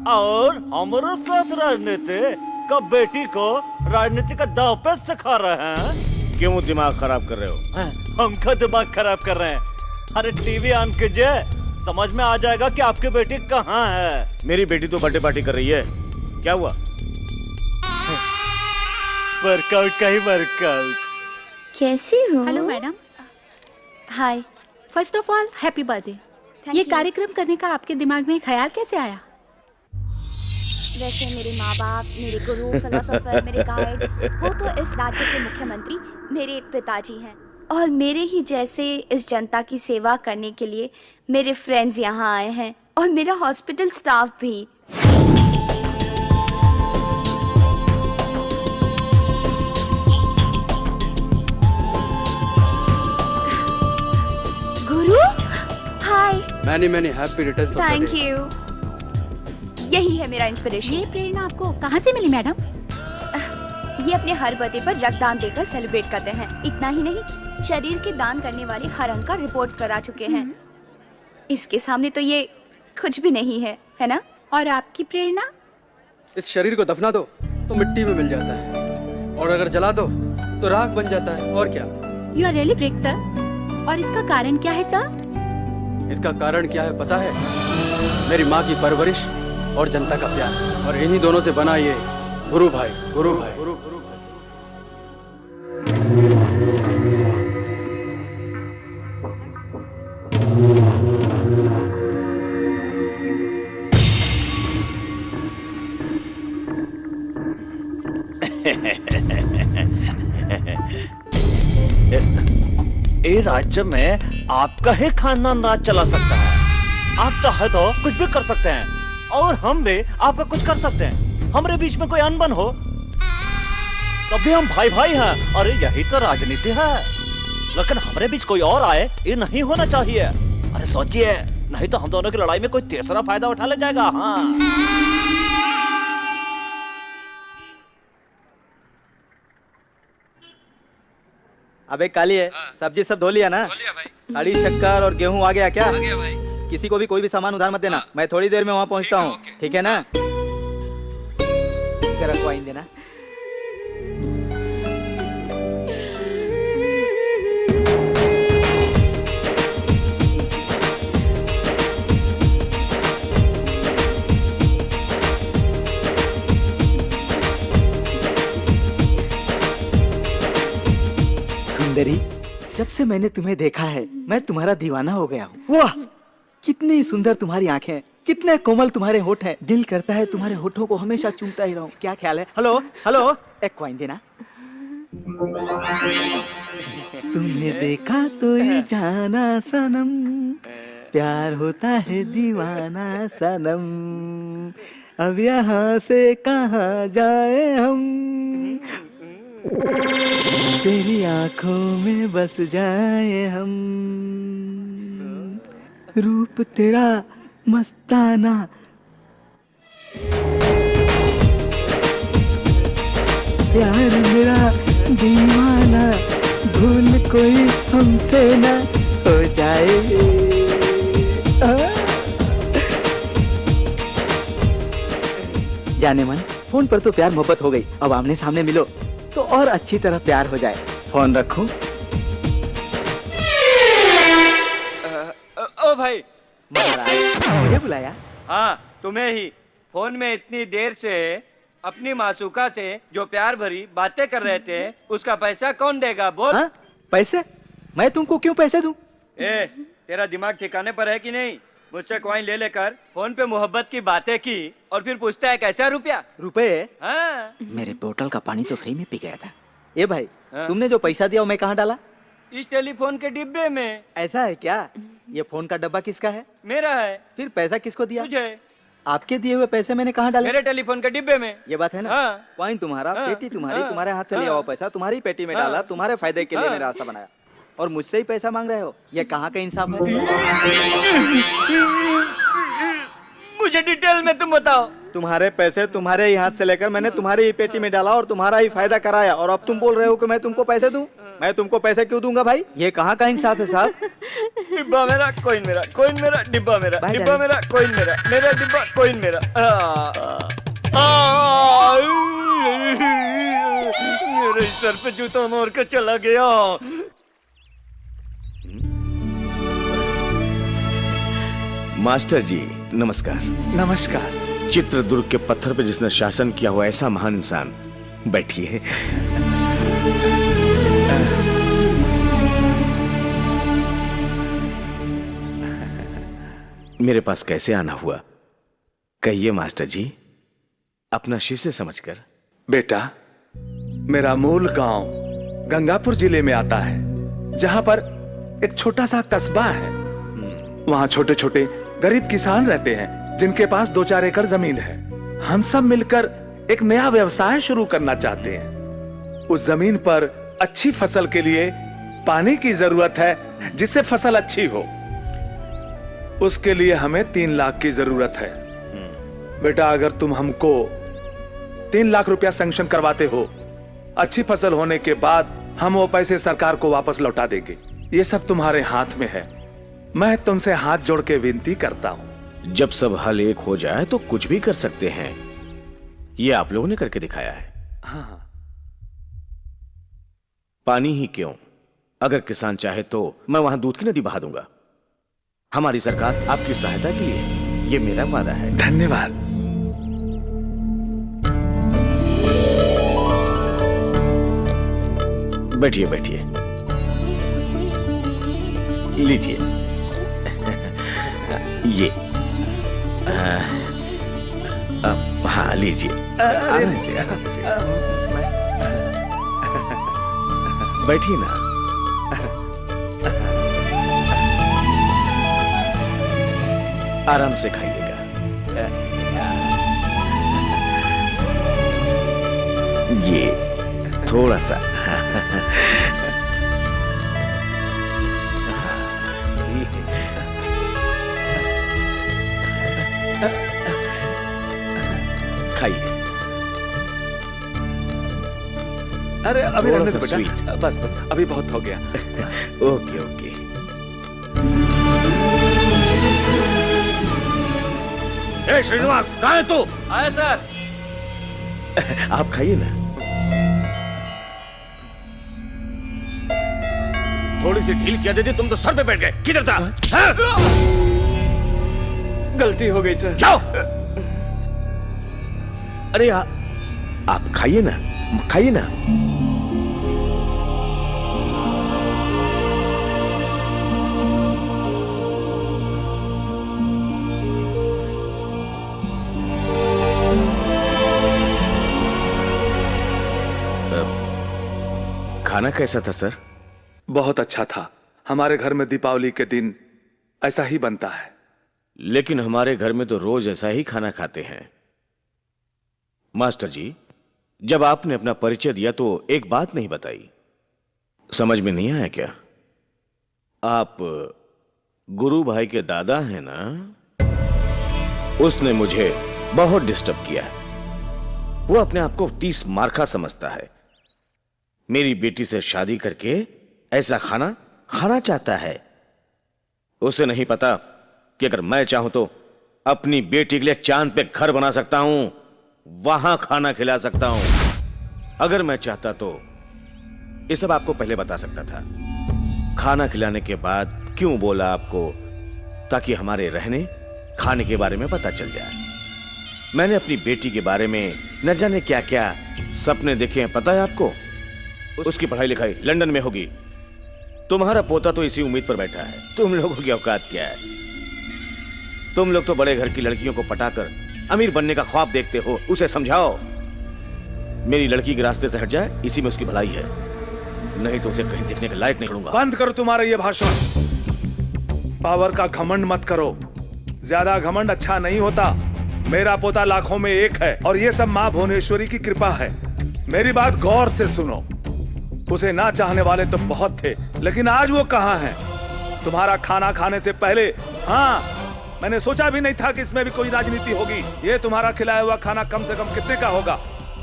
और हमारे साथ राजनीति का बेटी को राजनीति का दांव पे सिखा रहे हैं। क्यों दिमाग खराब कर रहे हो? हमका दिमाग खराब कर रहे हैं? अरे टीवी ऑन कीजिए, समझ में आ जाएगा कि आपकी बेटी कहाँ है। मेरी बेटी तो बर्थडे पार्टी कर रही है। क्या हुआ? वर्कआउट का ही वर्कआउट। कैसी हो? Hello madam. Hi. First of all happy birthday. ये कार्यक्रम करने का आपके दिमाग में ख्याल कैसे आया? वैसे मेरे माँ बाप, मेरे गुरु, फिलोसोफर, मेरे गाइड, वो तो इस राज्य के मुख्यमंत्री मेरे पिताजी हैं। और मेरे ही जैसे इस जनता की सेवा करने के लिए मेरे फ्रेंड्स यहाँ आए हैं और मेरा हॉस्पिटल स्टाफ भी। गुरु, हाय। मैंने happy returns of the day. Thank you. यही है मेरा इंस्पिरेशन। ये प्रेरणा आपको कहाँ से मिली मैडम? ये अपने हर बर्थडे पर रक्तदान देकर सेलिब्रेट करते हैं। इतना ही नहीं, शरीर के दान करने वाले हर अंग का रिपोर्ट करा चुके हैं। इसके सामने तो ये कुछ भी नहीं है, है ना? और आपकी प्रेरणा? इस शरीर को दफना दो तो मिट्टी में मिल जाता है, और अगर जला दो तो राख बन जाता है। और क्या? You are really great sir. और इसका कारण क्या है सर? इसका कारण क्या है पता है? मेरी माँ की परवरिश और जनता का प्यार, और इन्हीं दोनों से बना ये गुरु भाई। गुरु भाई, गुरु भाई। ये राज्य में आपका ही खानदान राज चला सकता है। आप चाहे तो कुछ भी कर सकते हैं और हम भी आपका कुछ कर सकते हैं। हमारे बीच में कोई अनबन हो तभी हम भाई भाई हैं। अरे यही तो राजनीति है। लेकिन हमारे बीच कोई और आए, ये नहीं होना चाहिए। अरे सोचिए, नहीं तो हम दोनों की लड़ाई में कोई तीसरा फायदा उठा ले जाएगा। हाँ, अबे काली है, सब्जी सब धो लिया ना? खड़ी शक्कर और गेहूं आ गया क्या? आ गया भाई। किसी को भी कोई भी सामान उधार मत देना। मैं थोड़ी देर में वहाँ पहुँचता हूँ, ठीक है ना? जरा कॉइन देना। सुंदरी, जब से मैंने तुम्हें देखा है मैं तुम्हारा दीवाना हो गया हूँ। वाह, कितनी सुंदर तुम्हारी आंखें, कितने कोमल तुम्हारे होठ हैं। दिल करता है तुम्हारे होठों को हमेशा चूमता ही रहूं। क्या ख्याल है? हेलो हेलो, एक कॉइन देना। तुमने देखा तो ये जाना सनम, प्यार होता है दीवाना सनम, अब यहाँ से कहाँ जाए हम, तेरी आंखों में बस जाए हम, रूप तेरा मस्ताना, प्यार मेरा दीवाना, भूल कोई हमसे ना हो जाए। जाने मन, फोन पर तो प्यार मोहब्बत हो गई, अब आमने सामने मिलो तो और अच्छी तरह प्यार हो जाए। फोन रखो। ओ भाई, महाराज मुझे बुलाया? हाँ, तुम्हें ही। फोन में इतनी देर से अपनी मासूका से जो प्यार भरी बातें कर रहे थे, उसका पैसा कौन देगा बोल? हाँ? पैसे? मैं तुमको क्यों पैसे दूं? तेरा दिमाग ठिकाने पर है कि नहीं? मुझसे कॉइन ले लेकर फोन पे मोहब्बत की बातें की और फिर पूछता है कैसा रुपया? रुपए? हाँ। मेरे बोतल का पानी तो फ्री में पी गया था। ये भाई, तुमने जो पैसा दिया वो मैं कहाँ डाला? इस टेलीफोन के डिब्बे में। ऐसा है क्या? ये फोन का डब्बा किसका है? मेरा है। फिर पैसा किसको दिया? तुझे। आपके दिए हुए पैसे मैंने कहाँ डाले? मेरे टेलीफोन के डिब्बे में। ये बात है ना? कॉइन तुम्हारा, पेटी तुम्हारी, तुम्हारे हाथ से लिया हुआ पैसा तुम्हारी पेटी में डाला, तुम्हारे फायदे के लिए मैंने रास्ता बनाया, और मुझसे ही पैसा मांग रहे हो। ये कहाँ का इंसाफ है? मुझे डिटेल में तुम बताओ। तुम्हारे पैसे तुम्हारे ही हाथ से लेकर मैंने तुम्हारी ही पेटी में डाला और तुम्हारा ही फायदा कराया, और अब तुम बोल रहे हो कि मैं तुमको पैसे दूं? मैं तुमको पैसे क्यों दूंगा भाई? ये कहाँ का इंसाफ है साहब? डिब्बा मेरा, कॉइन मेरा, कॉइन मेरा, डिब्बा मेरा, डिब्बा मेरा, कॉइन मेरा, मेरा डिब्बा, कॉइन मेरा। मेरे सर पे जूता मार के चला गया। मास्टर जी नमस्कार। नमस्कार। चित्रदुर्ग के पत्थर पे जिसने शासन किया हुआ ऐसा महान इंसान, बैठिए। मेरे पास कैसे आना हुआ? कहिए मास्टर जी, अपना शिष्य समझकर। बेटा, मेरा मूल गांव गंगापुर जिले में आता है, जहां पर एक छोटा सा कस्बा है। वहां छोटे छोटे गरीब किसान रहते हैं जिनके पास 2-4 एकड़ जमीन है। हम सब मिलकर एक नया व्यवसाय शुरू करना चाहते हैं। उस जमीन पर अच्छी फसल के लिए पानी की जरूरत है, जिससे फसल अच्छी हो। उसके लिए हमें 3 लाख की जरूरत है। बेटा, अगर तुम हमको 3 लाख रुपया सैंक्शन करवाते हो, अच्छी फसल होने के बाद हम वो पैसे सरकार को वापस लौटा देंगे। ये सब तुम्हारे हाथ में है। मैं तुमसे हाथ जोड़ के विनती करता हूं। जब सब हल एक हो जाए तो कुछ भी कर सकते हैं। ये आप लोगों ने करके दिखाया है। हाँ। पानी ही क्यों, अगर किसान चाहे तो मैं वहां दूध की नदी बहा दूंगा। हमारी सरकार आपकी सहायता के लिए है, ये मेरा वादा है। धन्यवाद। बैठिए बैठिए, लीजिए ये। हाँ लीजिए, आराम से आराम से बैठिए ना। आराम से खाइएगा। ये थोड़ा सा। खाइए। अरे अभी रहने दो बेटा, बेटा। बस बस, अभी बहुत हो गया। Okay okay. ए श्रीनिवास, कहाँ है तू? आया सर। आप खाइए ना। थोड़ी सी ढील किया देती, तुम तो सर पे बैठ गए। किधर था? गलती हो गई सर। जाओ। अरे आप खाइए ना, खाइए ना। खाना कैसा था सर? बहुत अच्छा था। हमारे घर में दीपावली के दिन ऐसा ही बनता है। लेकिन हमारे घर में तो रोज ऐसा ही खाना खाते हैं। मास्टर जी, जब आपने अपना परिचय दिया तो एक बात नहीं बताई, समझ में नहीं आया क्या? आप गुरु भाई के दादा हैं ना? उसने मुझे बहुत डिस्टर्ब किया। वो अपने आप को 30 मार्का समझता है। मेरी बेटी से शादी करके ऐसा खाना खाना चाहता है। उसे नहीं पता कि अगर मैं चाहूं तो अपनी बेटी के लिए चांद पे घर बना सकता हूं, वहां खाना खिला सकता हूं। अगर मैं चाहता तो ये सब आपको पहले बता सकता था। खाना खिलाने के बाद क्यों बोला आपको? ताकि हमारे रहने खाने के बारे में पता चल जाए। मैंने अपनी बेटी के बारे में न जाने क्या क्या सपने देखे हैं, पता है आपको? उसकी पढ़ाई लिखाई लंदन में होगी। तुम्हारा पोता तो इसी उम्मीद पर बैठा है। तुम लोगों की औकात क्या है? तुम लोग तो बड़े घर की लड़कियों को पटाकर अमीर बनने का ख्वाब देखते हो। उसे समझाओ मेरी लड़की के रास्ते से हट जाए, इसी में उसकी भलाई है। नहीं तो उसे कहीं देखने के लायक नहीं छोड़ूंगा। बंद करो तुम्हारा ये भाषण। पावर का घमंड मत करो। ज्यादा घमंड अच्छा नहीं होता। मेरा पोता लाखों में एक है और ये सब मां भुवनेश्वरी की कृपा है। मेरी बात गौर से सुनो। उसे ना चाहने वाले तो बहुत थे, लेकिन आज वो कहां है? तुम्हारा खाना खाने से पहले, हाँ, मैंने सोचा भी नहीं था कि इसमें भी कोई राजनीति होगी। ये तुम्हारा खिलाया हुआ खाना कम से कम कितने का होगा?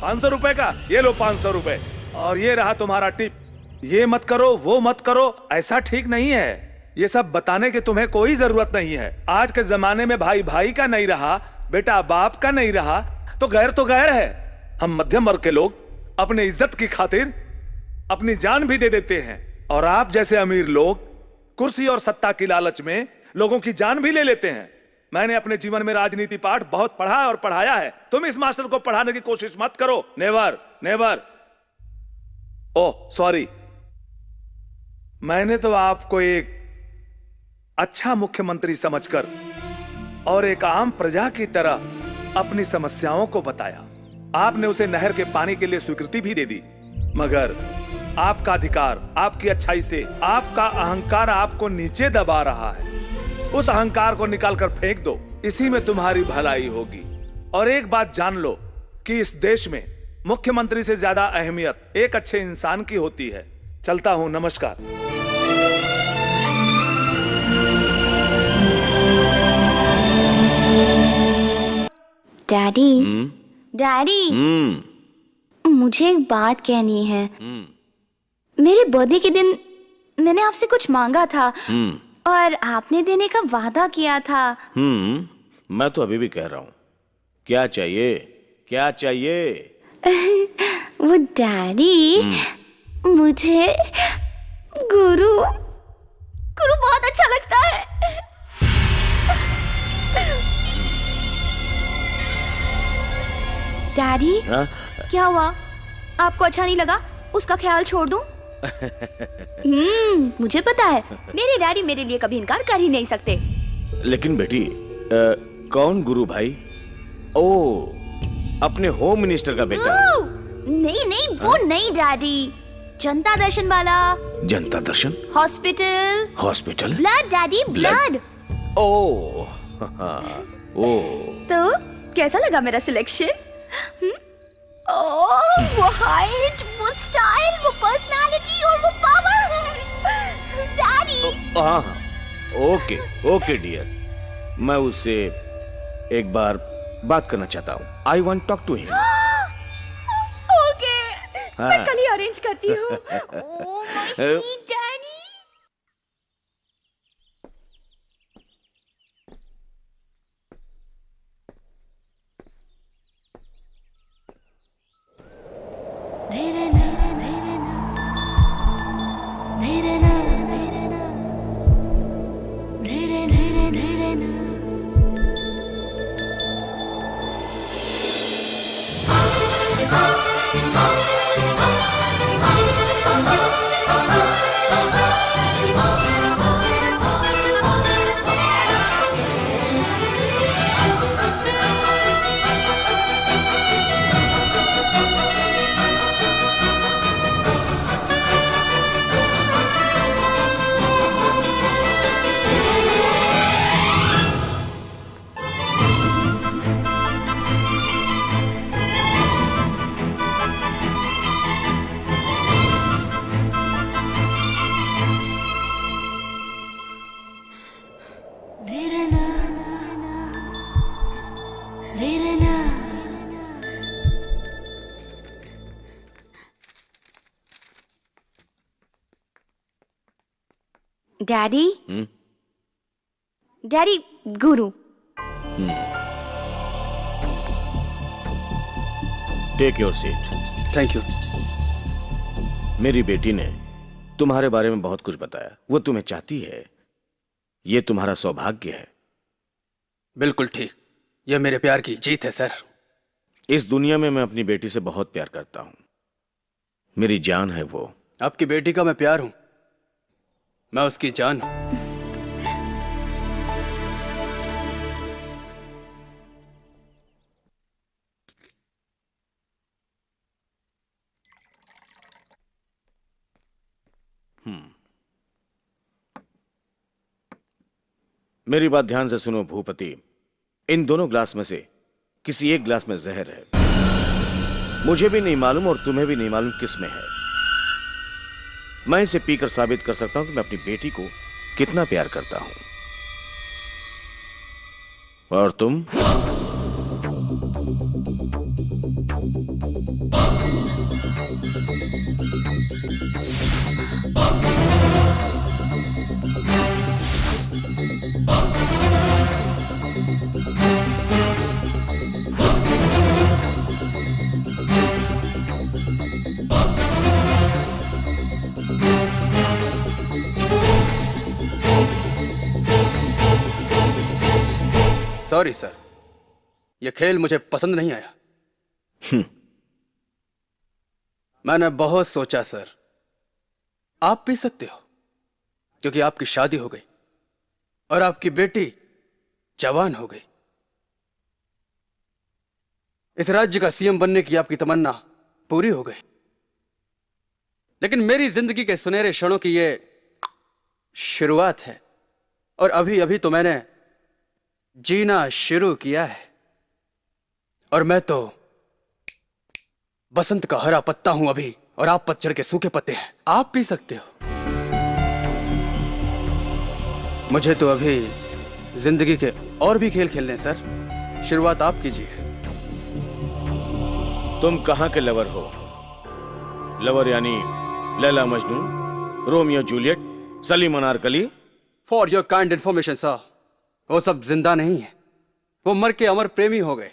500 रुपए का। ये लो 500 रुपए। और ये रहा तुम्हारा टिप। ये मत करो, वो मत करो, ऐसा ठीक नहीं है। ये सब बताने की तुम्हें कोई जरूरत नहीं है। आज के जमाने में भाई भाई का नहीं रहा, बेटा बाप का नहीं रहा, तो गैर है। हम मध्यम वर्ग के लोग अपनी इज्जत की खातिर अपनी जान भी दे देते हैं, और आप जैसे अमीर लोग कुर्सी और सत्ता की लालच में लोगों की जान भी ले लेते हैं। मैंने अपने जीवन में राजनीति पाठ बहुत पढ़ा और पढ़ाया है। तुम इस मास्टर को पढ़ाने की कोशिश मत करो। Never never. Oh sorry. मैंने तो आपको एक अच्छा मुख्यमंत्री समझकर और एक आम प्रजा की तरह अपनी समस्याओं को बताया। आपने उसे नहर के पानी के लिए स्वीकृति भी दे दी, मगर आपका अधिकार, आपकी अच्छाई से आपका अहंकार आपको नीचे दबा रहा है। उस अहंकार को निकालकर फेंक दो, इसी में तुम्हारी भलाई होगी। और एक बात जान लो कि इस देश में मुख्यमंत्री से ज्यादा अहमियत एक अच्छे इंसान की होती है। चलता हूं, नमस्कार। डैडी, डैडी, मुझे एक बात कहनी है। मेरे बर्थडे के दिन मैंने आपसे कुछ मांगा था और आपने देने का वादा किया था। मैं तो अभी भी कह रहा हूँ, क्या चाहिए, क्या चाहिए? वो डैडी, मुझे गुरु गुरु बहुत अच्छा लगता है। डैडी, क्या हुआ? आपको अच्छा नहीं लगा? उसका ख्याल छोड़ दूं? मुझे पता है, मेरे डैडी मेरे लिए कभी इनकार कर ही नहीं सकते। लेकिन बेटी, कौन गुरु भाई? ओ, अपने होम मिनिस्टर का बेटा? नहीं नहीं, वो नहीं डैडी, जनता दर्शन वाला। जनता दर्शन? Hospital. Hospital? Blood daddy, blood. ओ, ओ। तो कैसा लगा मेरा सिलेक्शन? वो हाइट, वो स्टाइल, वो पर्सनालिटी और वो पावर। डैडी। हाँ, ओके ओके डियर, मैं उससे एक बार बात करना चाहता हूँ। I want talk to him. Okay, मैं कल ही अरेंज करती हूँ। Oh my sweet daddy. Daddy daddy गुरु। Take your seat. Thank you. मेरी बेटी ने तुम्हारे बारे में बहुत कुछ बताया। वो तुम्हें चाहती है, ये तुम्हारा सौभाग्य है। बिल्कुल ठीक, यह मेरे प्यार की जीत है सर। इस दुनिया में मैं अपनी बेटी से बहुत प्यार करता हूं, मेरी जान है वो। आपकी बेटी का मैं प्यार हूं, मैं उसकी जान हूं। मेरी बात ध्यान से सुनो भूपति, इन दोनों ग्लास में से किसी एक ग्लास में जहर है। मुझे भी नहीं मालूम और तुम्हें भी नहीं मालूम किस में है। मैं इसे पीकर साबित कर सकता हूं कि मैं अपनी बेटी को कितना प्यार करता हूं। और तुम? सॉरी सर, यह खेल मुझे पसंद नहीं आया। मैंने बहुत सोचा सर। आप पी सकते हो क्योंकि आपकी शादी हो गई और आपकी बेटी जवान हो गई। इस राज्य का सीएम बनने की आपकी तमन्ना पूरी हो गई। लेकिन मेरी जिंदगी के सुनहरे क्षणों की ये शुरुआत है और अभी अभी तो मैंने जीना शुरू किया है। और मैं तो बसंत का हरा पत्ता हूं अभी, और आप पतझड़ के सूखे पत्ते हैं। आप पी सकते हो। मुझे तो अभी जिंदगी के और भी खेल खेलने हैं सर। शुरुआत आप कीजिए। तुम कहां के लवर हो? लवर यानी Laila Majnu, Romeo Juliet, Salim Anarkali? For your kind information sir, वो सब जिंदा नहीं है। वो मर के अमर प्रेमी हो गए।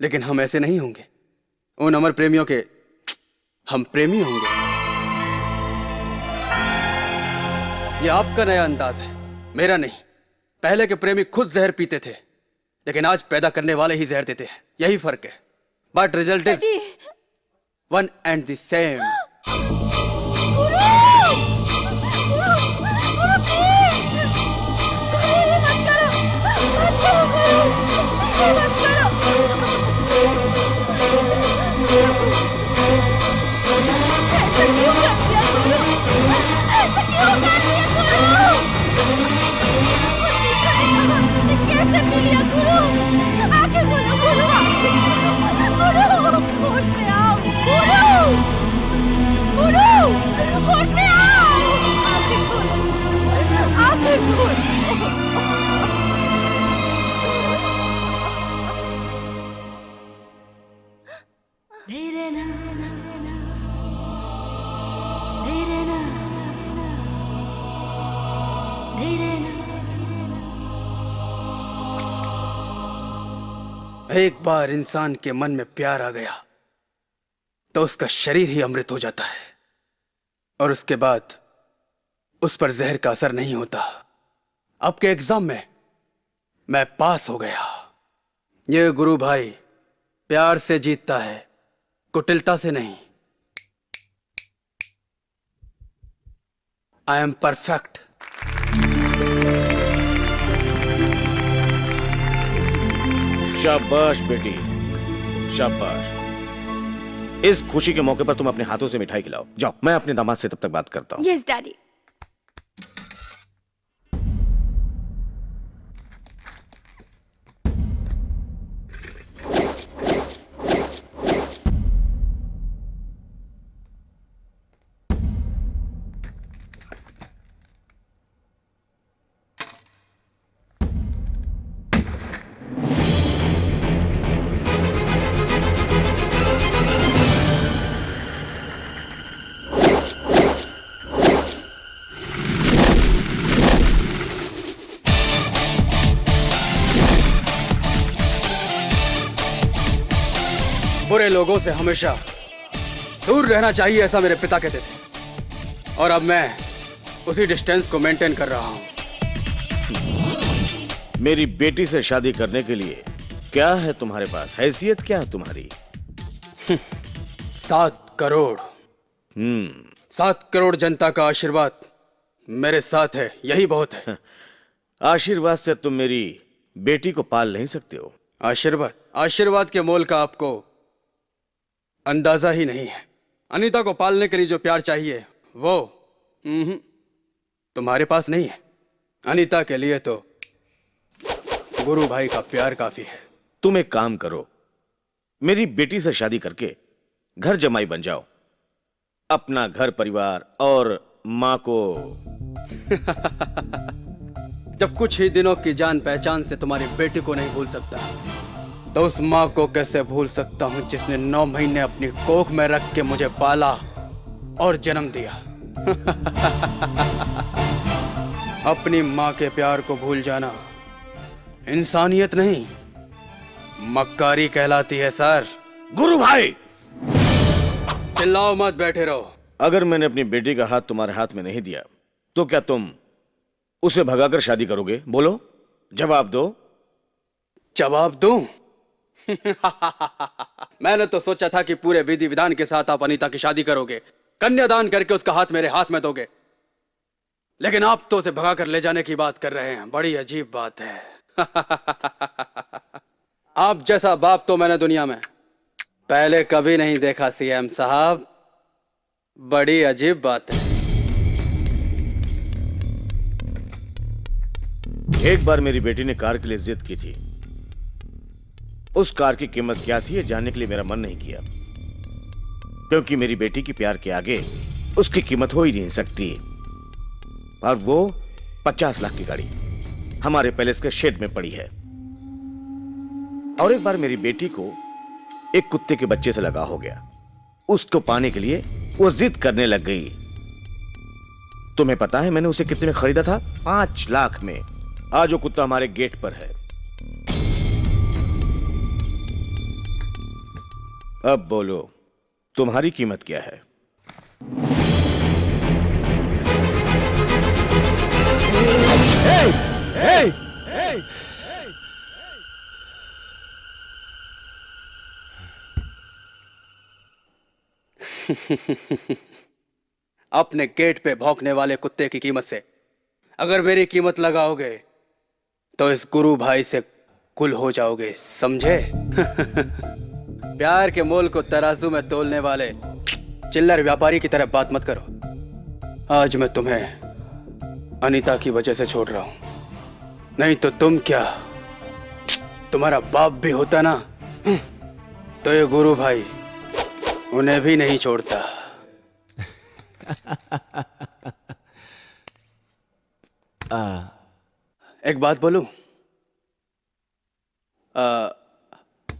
लेकिन हम ऐसे नहीं होंगे। उन अमर प्रेमियों के हम प्रेमी होंगे। ये आपका नया अंदाज है, मेरा नहीं। पहले के प्रेमी खुद जहर पीते थे, लेकिन आज पैदा करने वाले ही जहर देते हैं। यही फर्क है। But result is one and the same. एक बार इंसान के मन में प्यार आ गया तो उसका शरीर ही अमृत हो जाता है, और उसके बाद उस पर जहर का असर नहीं होता। अब के एग्जाम में मैं पास हो गया। ये गुरु भाई प्यार से जीतता है, कुटिलता से नहीं। I am perfect. शाबाश बेटी, शाबाश। इस खुशी के मौके पर तुम अपने हाथों से मिठाई खिलाओ। जाओ, मैं अपने दामाद से तब तक बात करता हूँ। Yes daddy. बुरे लोगों से हमेशा दूर रहना चाहिए, ऐसा मेरे पिता कहते थे। और अब मैं उसी डिस्टेंस को मेंटेन कर रहा हूं। मेरी बेटी से शादी करने के लिए क्या है तुम्हारे पास? हैसियत क्या है तुम्हारी? 7 करोड़। 7 करोड़ जनता का आशीर्वाद मेरे साथ है, यही बहुत है। आशीर्वाद से तुम मेरी बेटी को पाल नहीं सकते हो। आशीर्वाद के मोल का आपको अंदाजा ही नहीं है। अनीता को पालने के लिए जो प्यार चाहिए वो तुम्हारे पास नहीं है। अनीता के लिए तो गुरु भाई का प्यार काफी है। तुम एक काम करो, मेरी बेटी से शादी करके घर जमाई बन जाओ, अपना घर परिवार और मां को जब कुछ ही दिनों की जान पहचान से तुम्हारी बेटी को नहीं भूल सकता, तो उस माँ को कैसे भूल सकता हूँ जिसने 9 महीने अपनी कोख में रख के मुझे पाला और जन्म दिया। अपनी माँ के प्यार को भूल जाना इंसानियत नहीं, मक्कारी कहलाती है सर। गुरु भाई चिल्लाओ मत, बैठे रहो। अगर मैंने अपनी बेटी का हाथ तुम्हारे हाथ में नहीं दिया तो क्या तुम उसे भगाकर शादी करोगे? बोलो, जवाब दो। जवाब दूं? मैंने तो सोचा था कि पूरे विधि विधान के साथ आप अनीता की शादी करोगे, कन्यादान करके उसका हाथ मेरे हाथ में दोगे, लेकिन आप तो उसे भगाकर ले जाने की बात कर रहे हैं। बड़ी अजीब बात है। आप जैसा बाप तो मैंने दुनिया में पहले कभी नहीं देखा सीएम साहब। बड़ी अजीब बात है। एक बार मेरी बेटी ने कार के लिए जिद की थी। उस कार की कीमत क्या थी ये जानने के लिए मेरा मन नहीं किया, क्योंकि मेरी बेटी की प्यार के आगे उसकी कीमत हो ही नहीं सकती। और वो 50 लाख की गाड़ी हमारे पैलेस के शेड में पड़ी है। और एक बार मेरी बेटी को एक कुत्ते के बच्चे से लगाव हो गया। उसको पाने के लिए वो जिद करने लग गई। तुम्हें पता है मैंने उसे कितने में खरीदा था? 5 लाख में। आज वो कुत्ता हमारे गेट पर है। अब बोलो, तुम्हारी कीमत क्या है? अपने गेट पे भौंकने वाले कुत्ते की कीमत से अगर मेरी कीमत लगाओगे तो इस गुरु भाई से कुल हो जाओगे, समझे? प्यार के मोल को तराजू में तोलने वाले चिल्लर व्यापारी की तरह बात मत करो। आज मैं तुम्हें अनीता की वजह से छोड़ रहा हूं, नहीं तो तुम क्या, तुम्हारा बाप भी होता ना तो ये गुरु भाई उन्हें भी नहीं छोड़ता। एक बात बोलूं,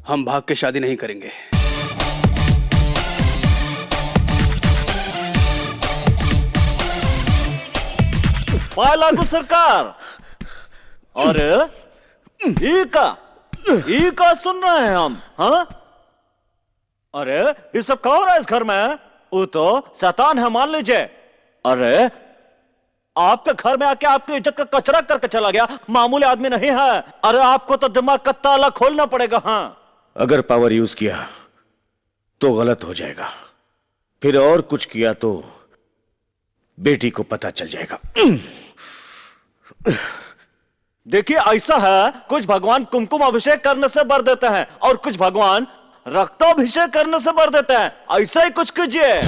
हम भाग के शादी नहीं करेंगे। लागू सरकार। अरे ई का सुन रहे हैं हम? हाँ, अरे ये सब क्या हो रहा है इस घर में? वो तो शैतान है मान लीजिए। अरे आपके घर में आके आपकी इज्जत का कचरा करके चला गया, मामूली आदमी नहीं है। अरे आपको तो दिमाग का ताला खोलना पड़ेगा। हाँ, अगर पावर यूज किया तो गलत हो जाएगा, फिर और कुछ किया तो बेटी को पता चल जाएगा। देखिए ऐसा है, कुछ भगवान कुमकुम अभिषेक करने से बर देते हैं और कुछ भगवान रक्ताभिषेक करने से बर देते हैं। ऐसा ही कुछ कीजिए।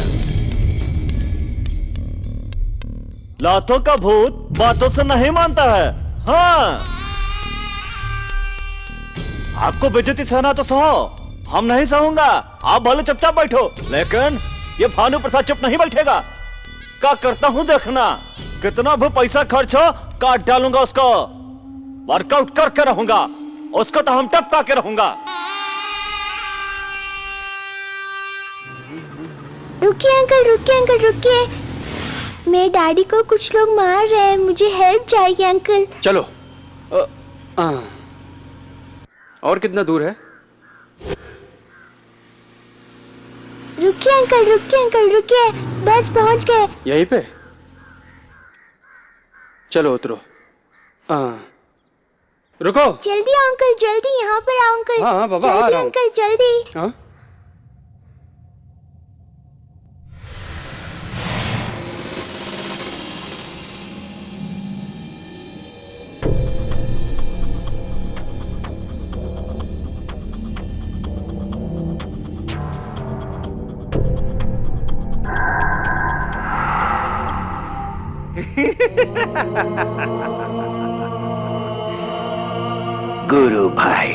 लातों का भूत बातों से नहीं मानता है। हाँ, आपको बेइज्जती सहना तो सहो, हम नहीं सहूंगा। आप भले चुपचाप बैठो, लेकिन ये भानु प्रसाद चुप नहीं बैठेगा। क्या करता हूं देखना, कितना भी पैसा खर्च हो काट डालूंगा उसको। वर्कआउट करके रहूंगा उसको, तो हम टपका के रहूंगा। रुकिए अंकल, रुकिए। मेरे डैडी को कुछ लोग मार रहे हैं, मुझे हेल्प चाहिए अंकल। चलो। और कितना दूर है? रुकिए अंकल रुकिए, बस पहुंच गए। यहीं पे? चलो उतरो। रुको। जल्दी अंकल जल्दी, यहाँ पर आओ अंकल। हाँ बाबा आ रहा हूँ। अंकल जल्दी। हाँ? गुरु भाई,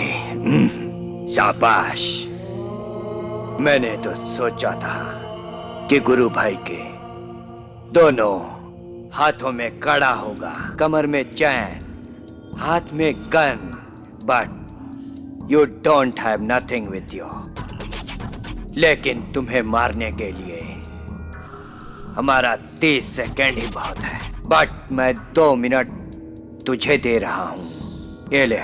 शाबाश। मैंने तो सोचा था कि गुरु भाई के दोनों हाथों में कड़ा होगा, कमर में चैन, हाथ में gun, but you don't have nothing with you. लेकिन तुम्हें मारने के लिए हमारा 30 सेकेंड ही बहुत है, बट मैं 2 मिनट तुझे दे रहा हूं। ये ले,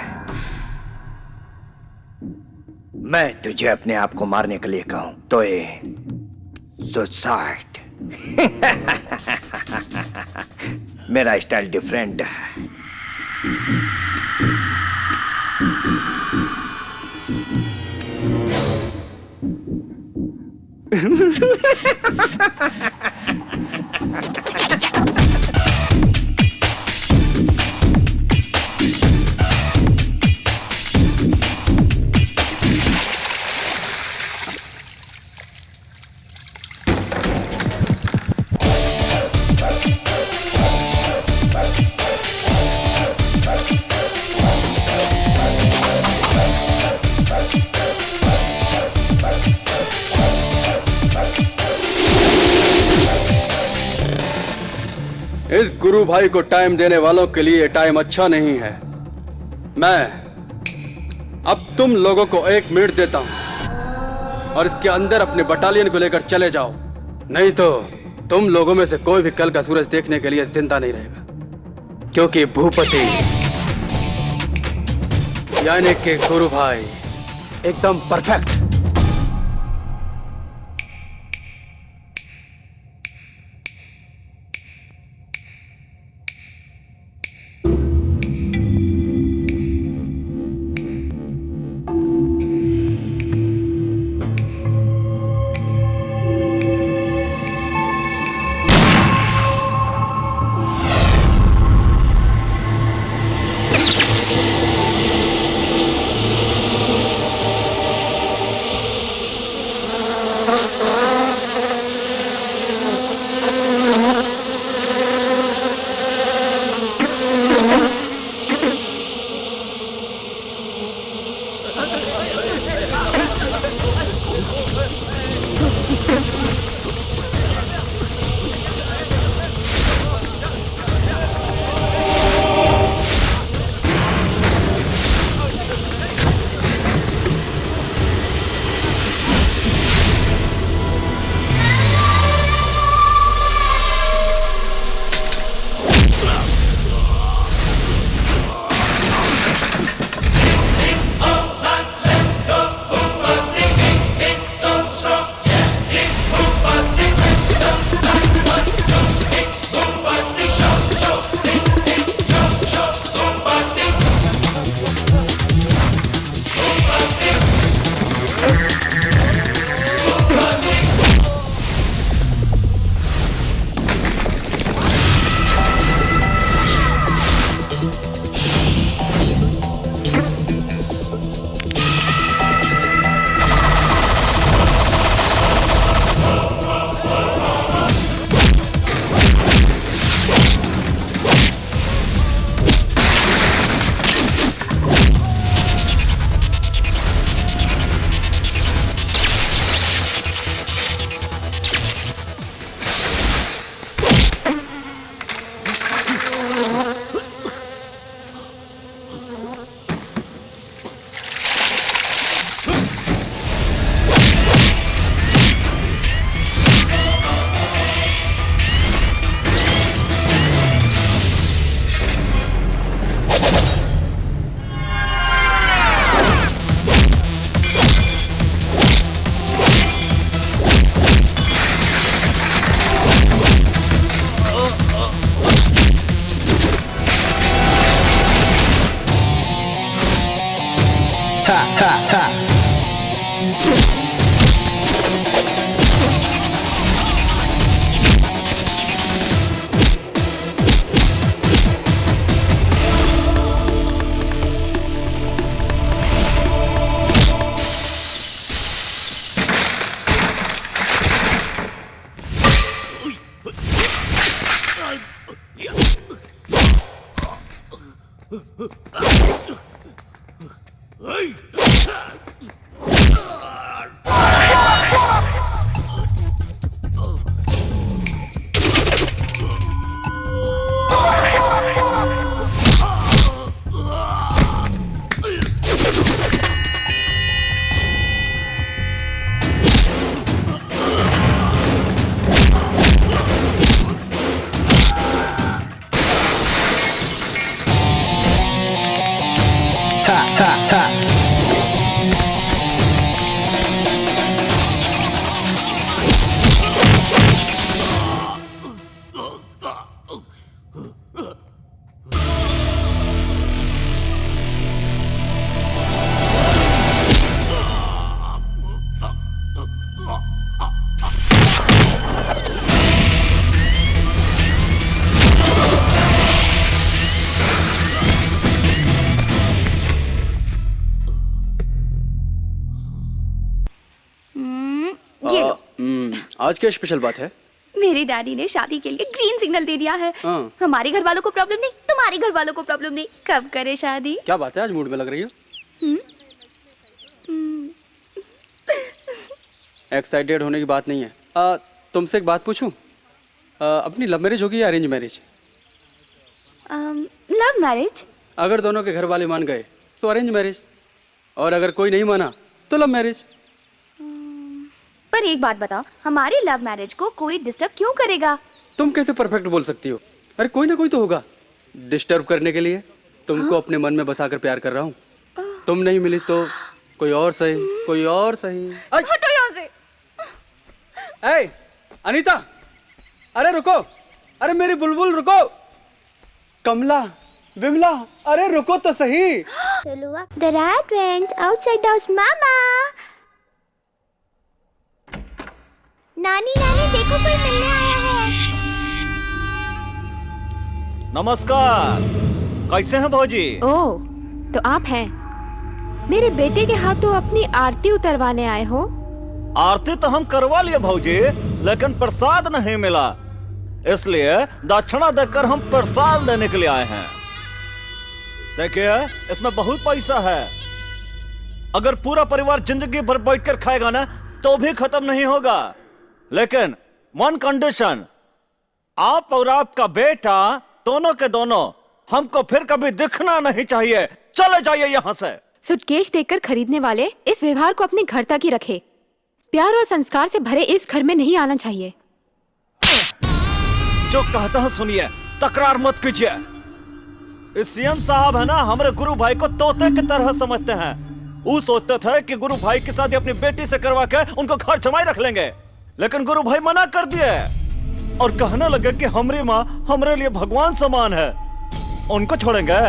मैं तुझे अपने आप को मारने के लिए कहूं तो ये सुसाइड। मेरा स्टाइल डिफरेंट है। इस गुरु भाई को टाइम देने वालों के लिए टाइम अच्छा नहीं है। मैं अब तुम लोगों को 1 मिनट देता हूं और इसके अंदर अपने बटालियन को लेकर चले जाओ, नहीं तो तुम लोगों में से कोई भी कल का सूरज देखने के लिए जिंदा नहीं रहेगा, क्योंकि भूपति यानी कि गुरु भाई एकदम परफेक्ट। आज क्या स्पेशल बात है? मेरे डैडी ने शादी के लिए ग्रीन सिग्नल दे दिया है। हमारे घर वालों को प्रॉब्लम नहीं, तुम्हारे घर वालों को प्रॉब्लम नहीं। कब करे शादी? क्या बात है, आज मूड में लग रही हो? एक्साइटेड होने की बात नहीं है। तुमसे एक बात पूछूं? अपनी लव मैरिज होगी या अरेंज मैरिज? Love marriage. अगर दोनों के घर वाले मान गए तो अरेंज मैरिज, और अगर कोई नहीं माना तो लव मैरिज। पर एक बात बताओ, हमारी लव मैरिज को कोई डिस्टर्ब क्यों करेगा? तुम कैसे परफेक्ट बोल सकती हो? अरे कोई ना कोई तो होगा डिस्टर्ब करने के लिए। तुमको अपने मन में बसाकर प्यार कर रहा हूँ। तुम नहीं मिली तो कोई और सही, कोई और सही। हटो यहाँ से। ए, अनीता, अरे रुको, अरे मेरी बुलबुल रुको। कमला, विमला, अरे रुको तो सही। The rat went outside the house, Mama. नानी नानी देखो कोई मिलने आया है। नमस्कार, कैसे हैं भौजी? ओह, तो आप हैं। मेरे बेटे के हाथों अपनी आरती उतरवाने आए हो? आरती तो हम करवा लिए भौजी, लेकिन प्रसाद नहीं मिला, इसलिए दक्षिणा देकर हम प्रसाद देने के लिए आए हैं। देखिए, इसमें बहुत पैसा है। अगर पूरा परिवार जिंदगी भर बैठकर खाएगा ना तो भी खत्म नहीं होगा, लेकिन वन कंडीशन, आप और आपका बेटा दोनों के दोनों हमको फिर कभी दिखना नहीं चाहिए। चले जाइए यहाँ से। सूटकेस देकर खरीदने वाले इस व्यवहार को अपने घर तक ही रखे। प्यार और संस्कार से भरे इस घर में नहीं आना चाहिए। जो कहता है सुनिए, तकरार मत कीजिए। इस सीएम साहब है ना, हमारे गुरु भाई को तोते की तरह समझते हैं। वो सोचते थे कि गुरु भाई की शादी अपनी बेटी से करवा के उनको घर जमाई रख लेंगे, लेकिन गुरु भाई मना कर दिए और कहने लगे कि हमारी माँ हमारे लिए भगवान समान है, उनको छोड़ेंगे।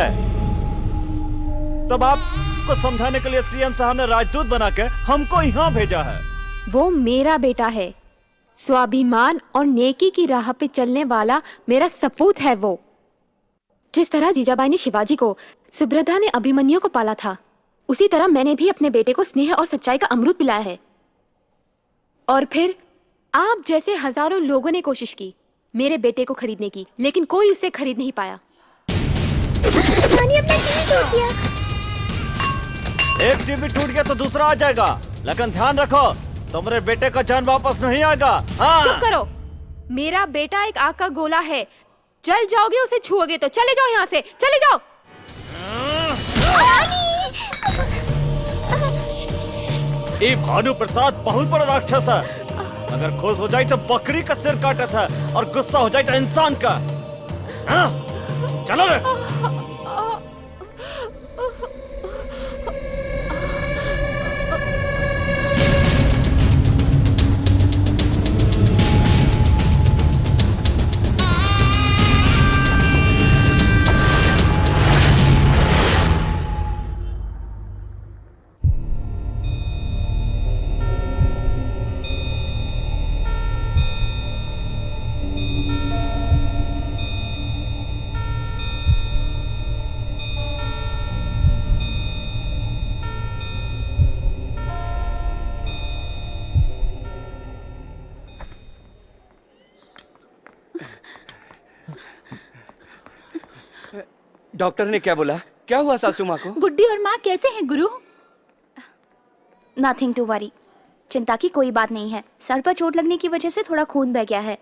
तब आपको समझाने के लिए सीएम साहब ने राजदूत बना के हमको यहाँ भेजा है। वो मेरा बेटा है, स्वाभिमान और नेकी की राह पे चलने वाला मेरा सपूत है वो। जिस तरह जीजाबाई ने शिवाजी को, सुभद्रा ने अभिमन्यु को पाला था, उसी तरह मैंने भी अपने बेटे को स्नेह और सच्चाई का अमृत पिलाया है। और फिर आप जैसे हजारों लोगों ने कोशिश की मेरे बेटे को खरीदने की, लेकिन कोई उसे खरीद नहीं पाया। एक टीवी टूट गया तो दूसरा आ जाएगा, लेकिन ध्यान रखो तुम्हारे बेटे का जान वापस नहीं आएगा। हाँ। चुप करो, मेरा बेटा एक आग का गोला है। जल जाओगे उसे छुओगे तो। चले जाओ यहाँ से, चले जाओ। ये भानु प्रसाद बहुत बड़ा राक्षस है। अगर खुश हो जाए तो बकरी का सिर काटा था, और गुस्सा हो जाए तो इंसान का। हाँ? चलो रे। डॉक्टर ने क्या बोला? क्या हुआ सासू माँ को? बुड्ढी और माँ कैसे हैं गुरु? नथिंग टू वरी, चिंता की कोई बात नहीं है। सर पर चोट लगने की वजह से थोड़ा खून बह गया है,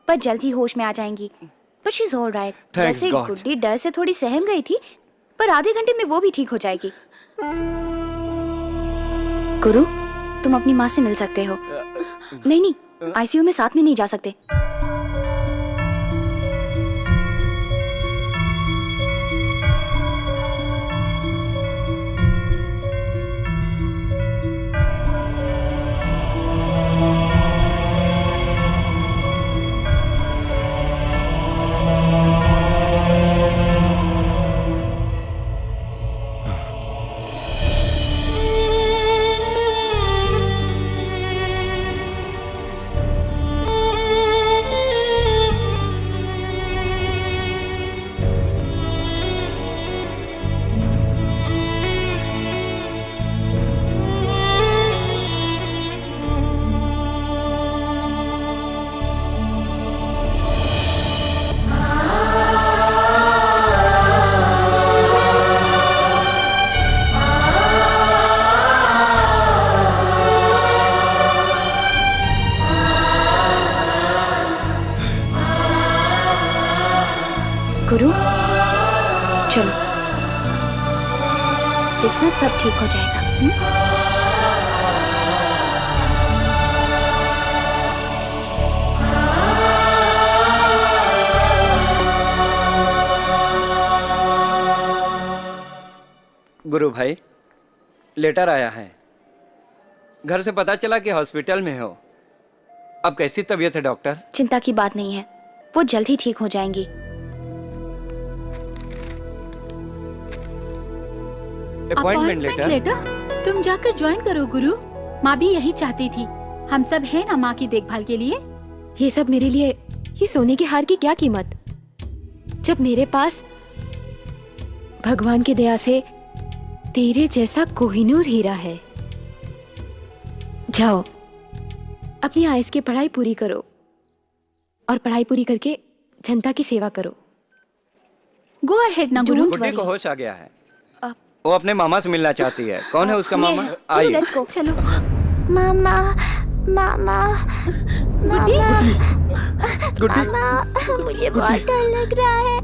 पर जल्द ही होश में आ जाएंगी। But she is all right. वैसे गुड्डी डर से थोड़ी सहम गई थी, पर आधे घंटे में वो भी ठीक हो जाएगी। गुरु, तुम अपनी माँ से मिल सकते हो। नहीं, आईसीयू में साथ में नहीं जा सकते। गुरु, चलो, देखना सब ठीक हो जाएगा। गुरु भाई, लेटर आया है। घर से पता चला कि हॉस्पिटल में हो। अब कैसी तबीयत है डॉक्टर? चिंता की बात नहीं है, वो जल्द ही ठीक हो जाएंगी। Appointment letter? तुम जाकर ज्वाइन करो गुरु। माँ भी यही चाहती थी। हम सब हैं ना माँ की देखभाल के लिए। ये सब मेरे लिए, ये सोने के हार की क्या कीमत, जब मेरे पास भगवान की दया से तेरे जैसा कोहिनूर हीरा है। जाओ, अपनी आईएएस की पढ़ाई पूरी करो और पढ़ाई पूरी करके जनता की सेवा करो। गो अहेड ना गुरु। बुड्ढी को होश आ गया है। वो अपने मामा से मिलना चाहती है। कौन है उसका मामा? आइए। Let's go. चलो। मामा, मामा, मामा, मामा, मुझे बहुत डर लग रहा है।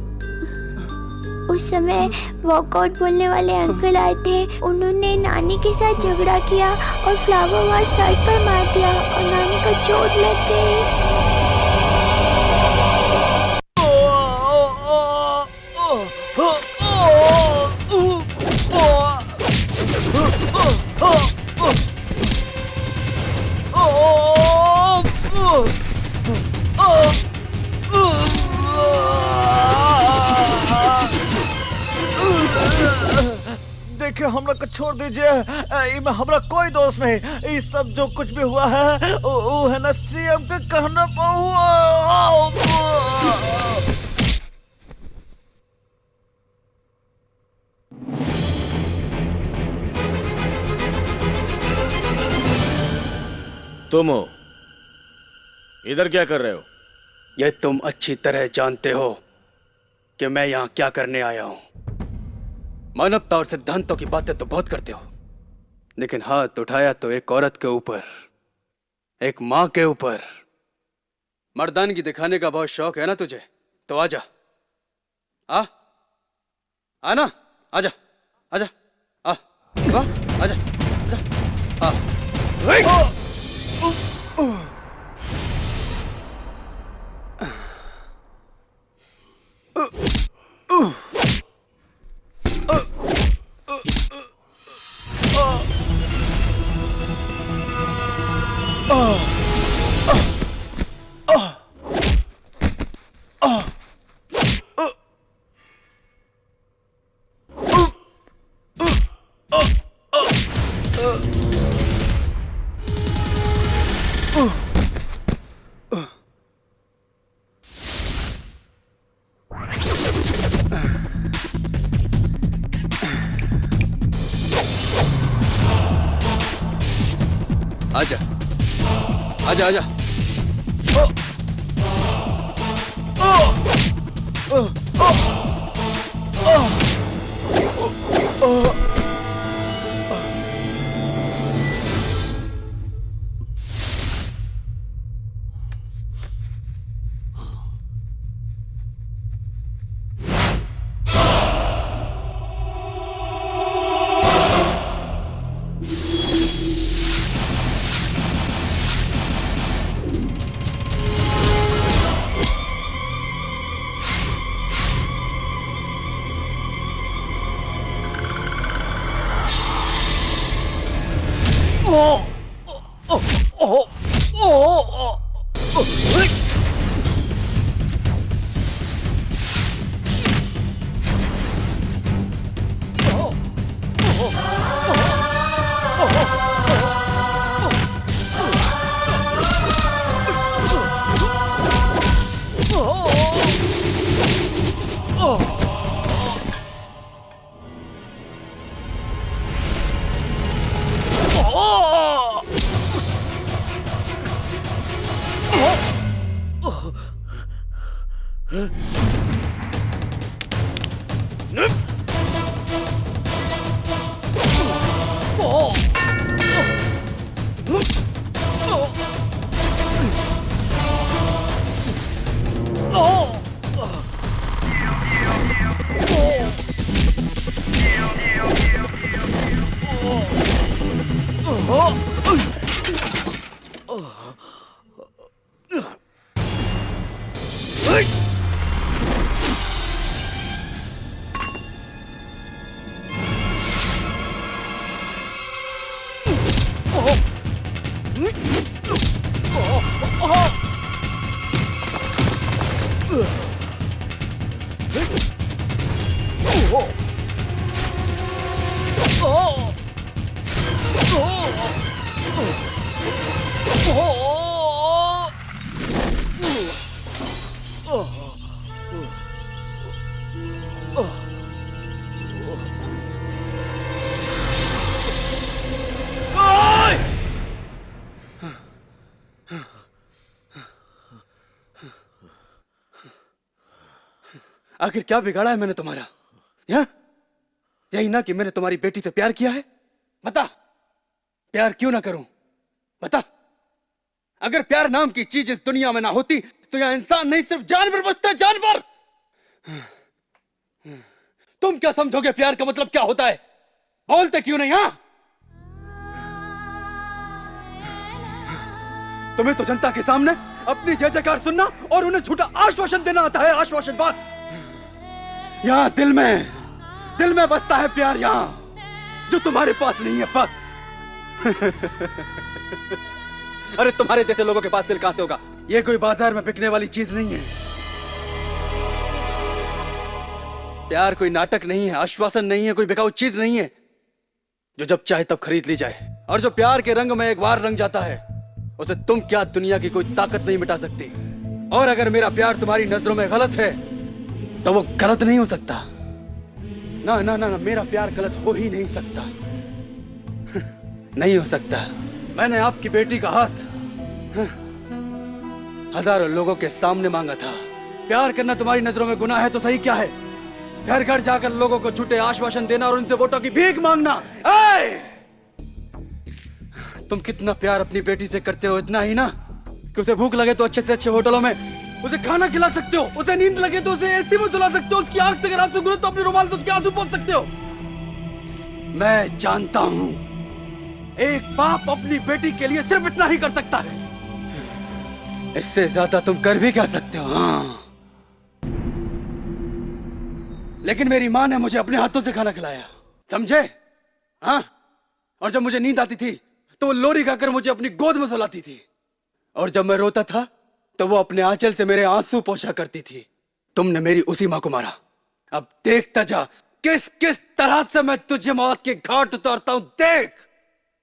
उस समय वॉकआउट बोलने वाले अंकल आए थे। उन्होंने नानी के साथ झगड़ा किया और फ्लावर वास सर पर मार दिया और नानी को चोट लग गई। देखिए, हम लोग को छोड़ दीजिए। इनमें हमारा कोई दोस्त नहीं। इस सब जो कुछ भी हुआ है वो है ना सीएम के कहने पर हुआ। तुम हो इधर क्या कर रहे हो? ये तुम अच्छी तरह जानते हो कि मैं यहाँ क्या करने आया हूँ। मानवता और सिद्धांतों की बातें तो बहुत करते हो, लेकिन हाथ उठाया तो एक औरत के ऊपर, एक माँ के ऊपर। मर्दानगी दिखाने का बहुत शौक है ना तुझे, तो आजा। आना, आजा, आजा, आजा, आजा, आजा, आजा, आजा। आखिर क्या बिगाड़ा है मैंने तुम्हारा? यही ना कि मैंने तुम्हारी बेटी से प्यार किया है? बता, प्यार क्यों ना करूं? बता, अगर प्यार नाम की चीज इस दुनिया में ना होती तो यहां इंसान नहीं सिर्फ जानवर बसते, जानवर। तुम क्या समझोगे प्यार का मतलब क्या होता है? बोलते क्यों नहीं? तुम्हें तो जनता के सामने अपनी जय जयकार सुनना और उन्हें झूठा आश्वासन देना आता है। आश्वासन बस। यहाँ दिल में बसता है प्यार, यहाँ जो तुम्हारे पास नहीं है बस। अरे तुम्हारे जैसे लोगों के पास दिल कहां से होगा? ये कोई बाजार में बिकने वाली चीज नहीं है। प्यार कोई नाटक नहीं है, आश्वासन नहीं है, कोई बिकाऊ चीज नहीं है जो जब चाहे तब खरीद ली जाए। और जो प्यार के रंग में एक बार रंग जाता है उसे तुम क्या दुनिया की कोई ताकत नहीं मिटा सकती। और अगर मेरा प्यार तुम्हारी नजरों में गलत है तो वो गलत नहीं हो सकता। ना ना ना, ना मेरा प्यार गलत हो ही नहीं सकता। नहीं हो सकता। मैंने आपकी बेटी का हाथ हजारों लोगों के सामने मांगा था। प्यार करना तुम्हारी नजरों में गुनाह है तो सही क्या है? घर घर जाकर लोगों को झूठे आश्वासन देना और उनसे वोटों की भीख मांगना। तुम कितना प्यार अपनी बेटी से करते हो, इतना ही ना कि उसे भूख लगे तो अच्छे से अच्छे होटलों में उसे खाना खिला सकते हो, उसे नींद लगे तो उसे एसी में सुला सकते हो, उसकी आंख से अगर आंसू गिरे तो अपनी रुमाल से उसके आंसू पोंछ सकते हो। मैं जानता हूं एक बाप अपनी बेटी के लिए सिर्फ इतना ही कर सकता है। इससे ज्यादा तुम कर भी क्या सकते हो? लेकिन मेरी माँ ने मुझे अपने हाथों से खाना खिलाया, समझे? और जब मुझे नींद आती थी तो वो लोरी खाकर मुझे अपनी गोद में सुलाती थी। और जब मैं रोता था तो वो अपने आंचल से मेरे आंसू पोंछा करती थी। तुमने मेरी उसी माँ को मारा। अब देखता जा किस किस तरह से मैं तुझे मौत के घाट उतारता हूं। देख,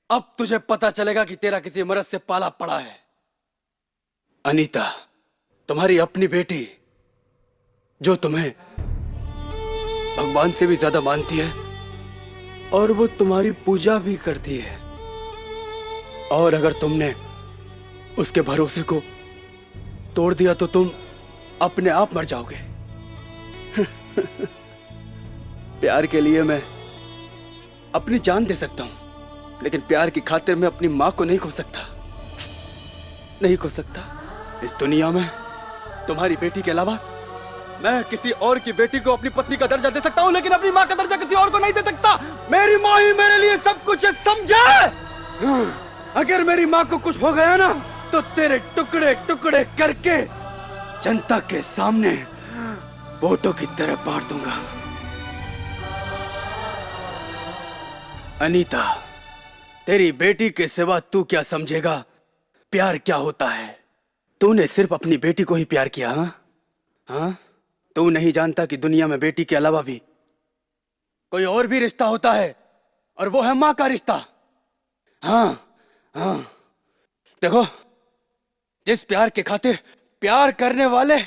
अब तुझे पता चलेगा कि तेरा किसी मर्द से पाला पड़ा है। अनीता, तुम्हारी अपनी बेटी जो तुम्हें भगवान से भी ज्यादा मानती है और वो तुम्हारी पूजा भी करती है। और अगर तुमने उसके भरोसे को तोड़ दिया तो तुम अपने आप मर जाओगे। प्यार के लिए मैं अपनी जान दे सकता हूं, लेकिन प्यार की खातिर मैं अपनी मां को नहीं खो सकता। नहीं खो सकता। इस दुनिया में तुम्हारी बेटी के अलावा मैं किसी और की बेटी को अपनी पत्नी का दर्जा दे सकता हूं, लेकिन अपनी मां का दर्जा किसी और को नहीं दे सकता। मेरी मां ही मेरे लिए सब कुछ है, समझे? अगर मेरी मां को कुछ हो गया ना तो तेरे टुकड़े टुकड़े करके जनता के सामने वोटों की तरह बांट दूंगा। अनीता, तेरी बेटी के सिवा तू क्या समझेगा प्यार क्या होता है? तूने सिर्फ अपनी बेटी को ही प्यार किया, हाँ? हाँ? तू नहीं जानता कि दुनिया में बेटी के अलावा भी कोई और भी रिश्ता होता है, और वो है माँ का रिश्ता। हाँ हाँ, देखो, जिस प्यार के खातिर प्यार करने वाले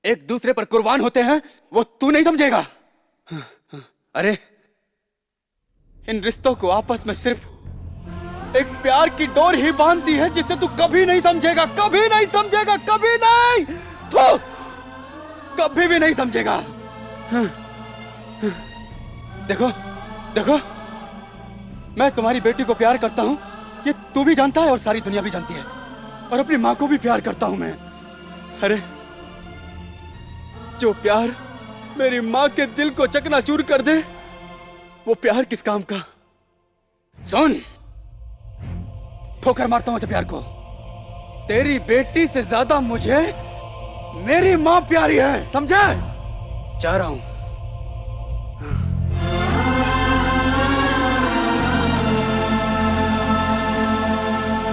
एक दूसरे पर कुर्बान होते हैं, वो तू नहीं समझेगा। अरे इन रिश्तों को आपस में सिर्फ एक प्यार की डोर ही बांधती है, जिसे तू कभी नहीं समझेगा, कभी नहीं समझेगा, कभी नहीं, तो कभी भी नहीं समझेगा। देखो देखो, मैं तुम्हारी बेटी को प्यार करता हूं, ये तू भी जानता है और सारी दुनिया भी जानती है, और अपनी मां को भी प्यार करता हूं मैं। अरे जो प्यार मेरी मां के दिल को चकनाचूर कर दे, वो प्यार किस काम का? सुन, ठोकर मारता हूं प्यार को। तेरी बेटी से ज्यादा मुझे मेरी मां प्यारी है, समझा? जा रहा हूं।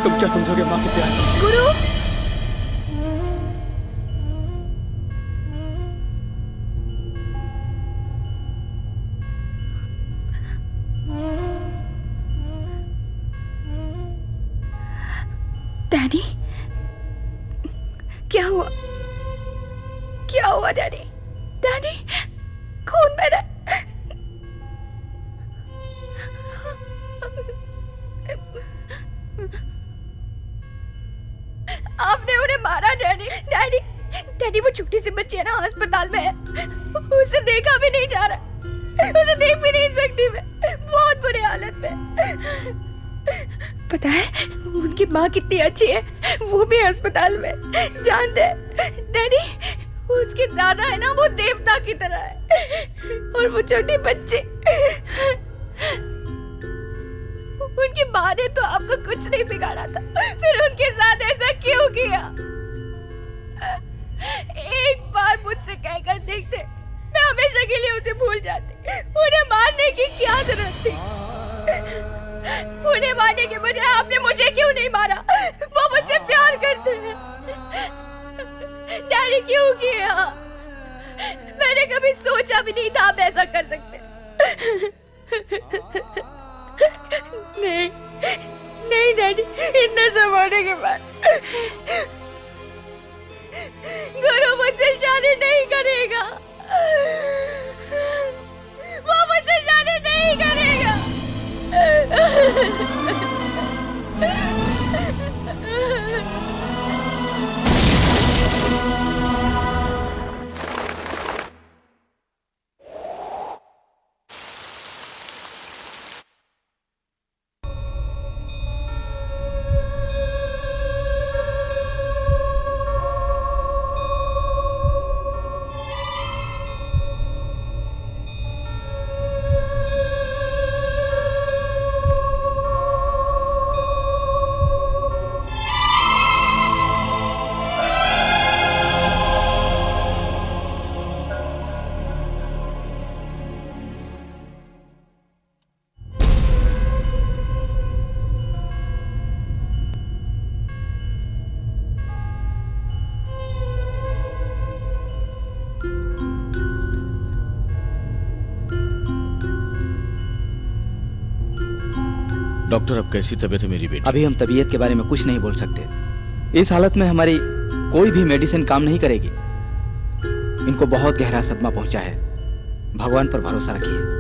तुम क्या समझोगे मां के प्यार? गुरु, डैडी, क्या हुआ? क्या हुआ डैडी? डैडी, खून बह रहा है। आपने उन्हें मारा डैडी? डैडी, डैडी वो छोटी सी बच्ची है ना, अस्पताल में है, उसे देखा भी नहीं जा रहा, उसे देख भी नहीं सकती मैं, बहुत बुरी हालत में। पता है उनकी माँ कितनी अच्छी है, वो भी अस्पताल में, जानते हैं डैडी, उसके दादा है ना, वो देवता की तरह है, और वो छोटी बच्ची, उनकी माँ ने तो आपको कुछ नहीं बिगाड़ा था, फिर उनके साथ ऐसा क्यों किया? एक बार मुझसे कहकर देखते, मैं हमेशा के लिए उसे भूल जाती। उन्हें मारने की क्या जरूरत थी? उन्हें मारने के बजाय आपने मुझे क्यों नहीं मारा? वो मुझसे प्यार करते हैं। डैडी क्यों किया? मैंने कभी सोचा भी नहीं था आप ऐसा कर सकते। नहीं नहीं डैडी, इतना सब होने के बाद गुरु मुझसे शादी नहीं करेगा, वो मुझसे शादी नहीं करेगा। डॉक्टर, अब कैसी तबीयत है मेरी बेटी? अभी हम तबीयत के बारे में कुछ नहीं बोल सकते। इस हालत में हमारी कोई भी मेडिसिन काम नहीं करेगी। इनको बहुत गहरा सदमा पहुंचा है, भगवान पर भरोसा रखिए।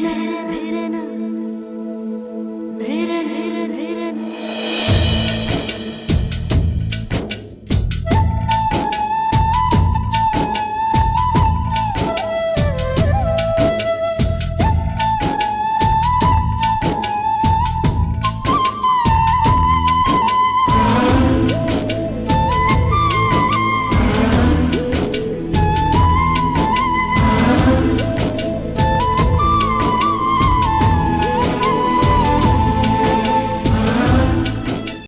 धिरे ना